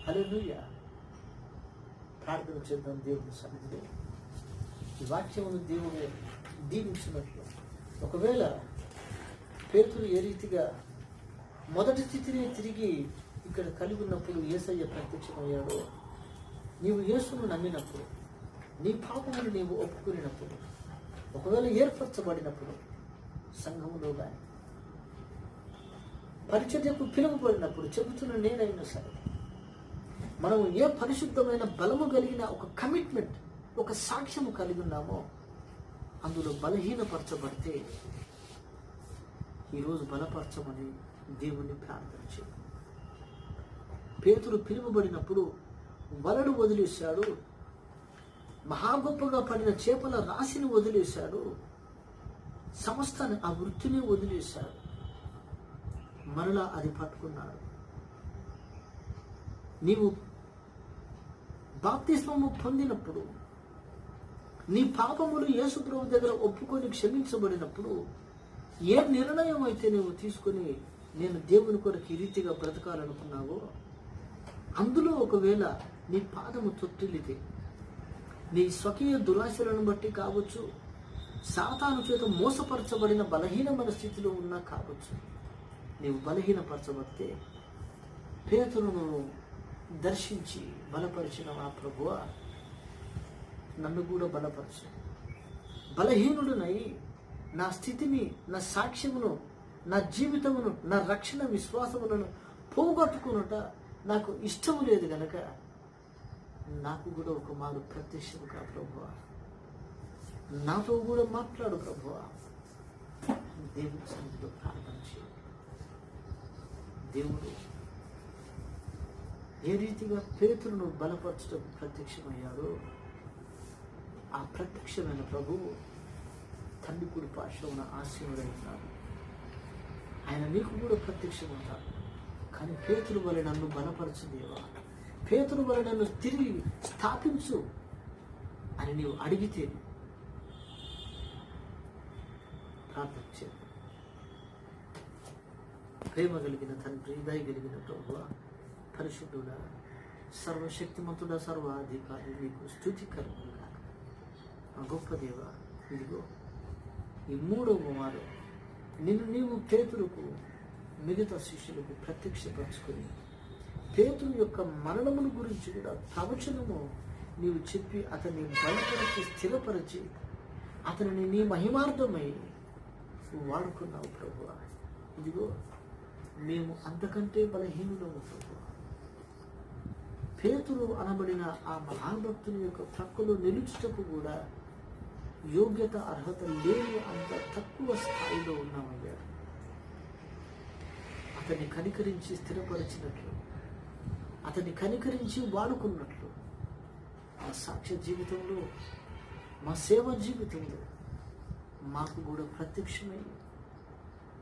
హల్లెలూయా. ప్రార్థన చేద్దాం దేవుని సన్నిధిలో. ఈ వాక్యమును దేవుడు దీవించినట్లు, ఒకవేళ పేతురు ఏ రీతిగా మొదటి స్థితిని తిరిగి ఇక్కడ కలిగి ఉన్నప్పుడు యేసయ్య ప్రత్యక్షమయ్యాడో, నీవు యేసును నమ్మినప్పుడు, నీ పాపమును నీవు ఒప్పుకున్నప్పుడు, ఒకవేళ ఏర్పరచబడినప్పుడు, సంఘములో కానీ పరిచర్యకు పిలువబడినప్పుడు, చెబుతున్న నేనైనా సరే, మనము ఏ పరిశుద్ధమైన బలము కలిగిన ఒక కమిట్మెంట్, ఒక సాక్ష్యము కలిగి ఉన్నామో అందులో బలహీనపరచబడితే ఈరోజు బలపరచమని దేవుణ్ణి ప్రార్థన చేయి. పేతురు పిలువబడినప్పుడు వలను వదిలేశాడు, మహాగొప్పగా పడిన చేపల రాశిని వదిలేశాడు, సమస్తాన్ని ఆ వృత్తిని వదిలేశాడు, మరలా అది పట్టుకున్నాడు. నీవు బాప్తిస్మము పొందినప్పుడు, నీ పాపములు యేసు ప్రభు దగ్గర ఒప్పుకొని క్షమించబడినప్పుడు, ఏ నిర్ణయం అయితే నువ్వు తీసుకొని నేను దేవుని కొరకు ఈ రీతిగా బ్రతకాలనుకున్నావో అందులో ఒకవేళ నీ పాదము తొట్టిల్లితే, నీ స్వకీయ దురాశలను బట్టి కావచ్చు, సాతాను చేత మోసపరచబడిన బలహీనమైన స్థితిలో ఉన్నా కావచ్చు, నీవు బలహీనపరచబడితే పేతురును దర్శించి బలపరిచిన ఆ ప్రభువా నన్ను కూడా బలపరచు. బలహీనుడునై నా స్థితిని, నా సాక్ష్యమును, నా జీవితమును, నా రక్షణ విశ్వాసములను పోగొట్టుకున్నట నాకు ఇష్టం లేదు గనక నాకు కూడా ఒక మారు ప్రత్యక్షము కా ప్రభువా, నాతో కూడా మాట్లాడు ప్రభువా. దేవుని సన్నిధిలో ప్రార్థన చేయి. దేవుడు ఏ రీతిగా పేతురును బలపరచడం ప్రత్యక్షమయ్యాడో ఆ ప్రత్యక్షమైన ప్రభువు తండ్రి కుడి పార్శ్వమున ఆసీనుడై ఉన్నాడు. ఆయన నీకు కూడా ప్రత్యక్షమవుతాడు. కానీ పేతురు వలె నన్ను బలపరచు దేవా, పేతురు వలె నన్ను తిరిగి స్థాపించు అని నీవు అడిగితే ప్రార్థన చేద్దాం. ప్రేమ కలిగిన తండ్రి, దయ కలిగిన ప్రభువా, పరిశుద్ధుడా, సర్వశక్తిమంతుడా, సర్వాధికారి, నీకు స్తుతికరముగా ఆ గొప్ప దేవ. ఇదిగో ఈ మూడవ మారు నిన్ను నీవు పేతురుకు, మిగతా శిష్యులకు ప్రత్యక్షపరచుకొని పేతురు యొక్క మరణమును గురించి కూడా ప్రవచనము నీవు చెప్పి అతన్ని బలపరిచి స్థిరపరిచి అతనిని నీ మహిమార్థమై నువ్వు వాడుకున్నావు ప్రభువా. ఇదిగో మేము అంతకంటే బలహీనులము ప్రభువా. పేతురు అనబడిన ఆ మహాభక్తుని యొక్క ప్రక్కలో నిలుచుటకు కూడా యోగ్యత అర్హత లేని అంత తక్కువ స్థాయిలో ఉన్నామయ్యా. అతన్ని కనికరించి స్థిరపరిచినట్లు, అతన్ని కనికరించి వాడుకున్నట్లు మా సాక్ష్య జీవితంలో, మా సేవ జీవితంలో మాకు కూడా ప్రత్యక్షమై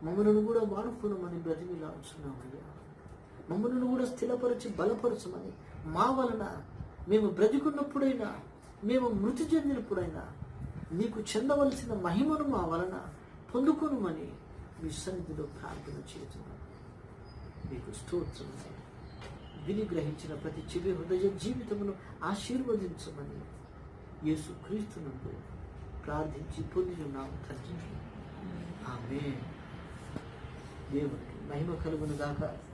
మమ్మల్ని కూడా వాడుకోనమని బ్రతిమిలాడుచున్నామయ్యా. మమ్మల్ని కూడా స్థిరపరిచి బలపరచమని, మా వలన మేము బ్రతికున్నప్పుడైనా, మేము మృతి చెందినప్పుడైనా నీకు చెందవలసిన మహిమను మా వలన పొందుకొనుమని మీ సన్నిధిలో ప్రార్థన చేస్తున్నాను. మీకు స్తోత్రం. విని గ్రహించిన ప్రతి చెవి హృదయ జీవితమును ఆశీర్వదించమని యేసు క్రీస్తునందు ప్రార్థించి పొంది ఉన్నాము తండ్రి. ఆమేన్. దేవునికి మహిమ కలుగును గాక.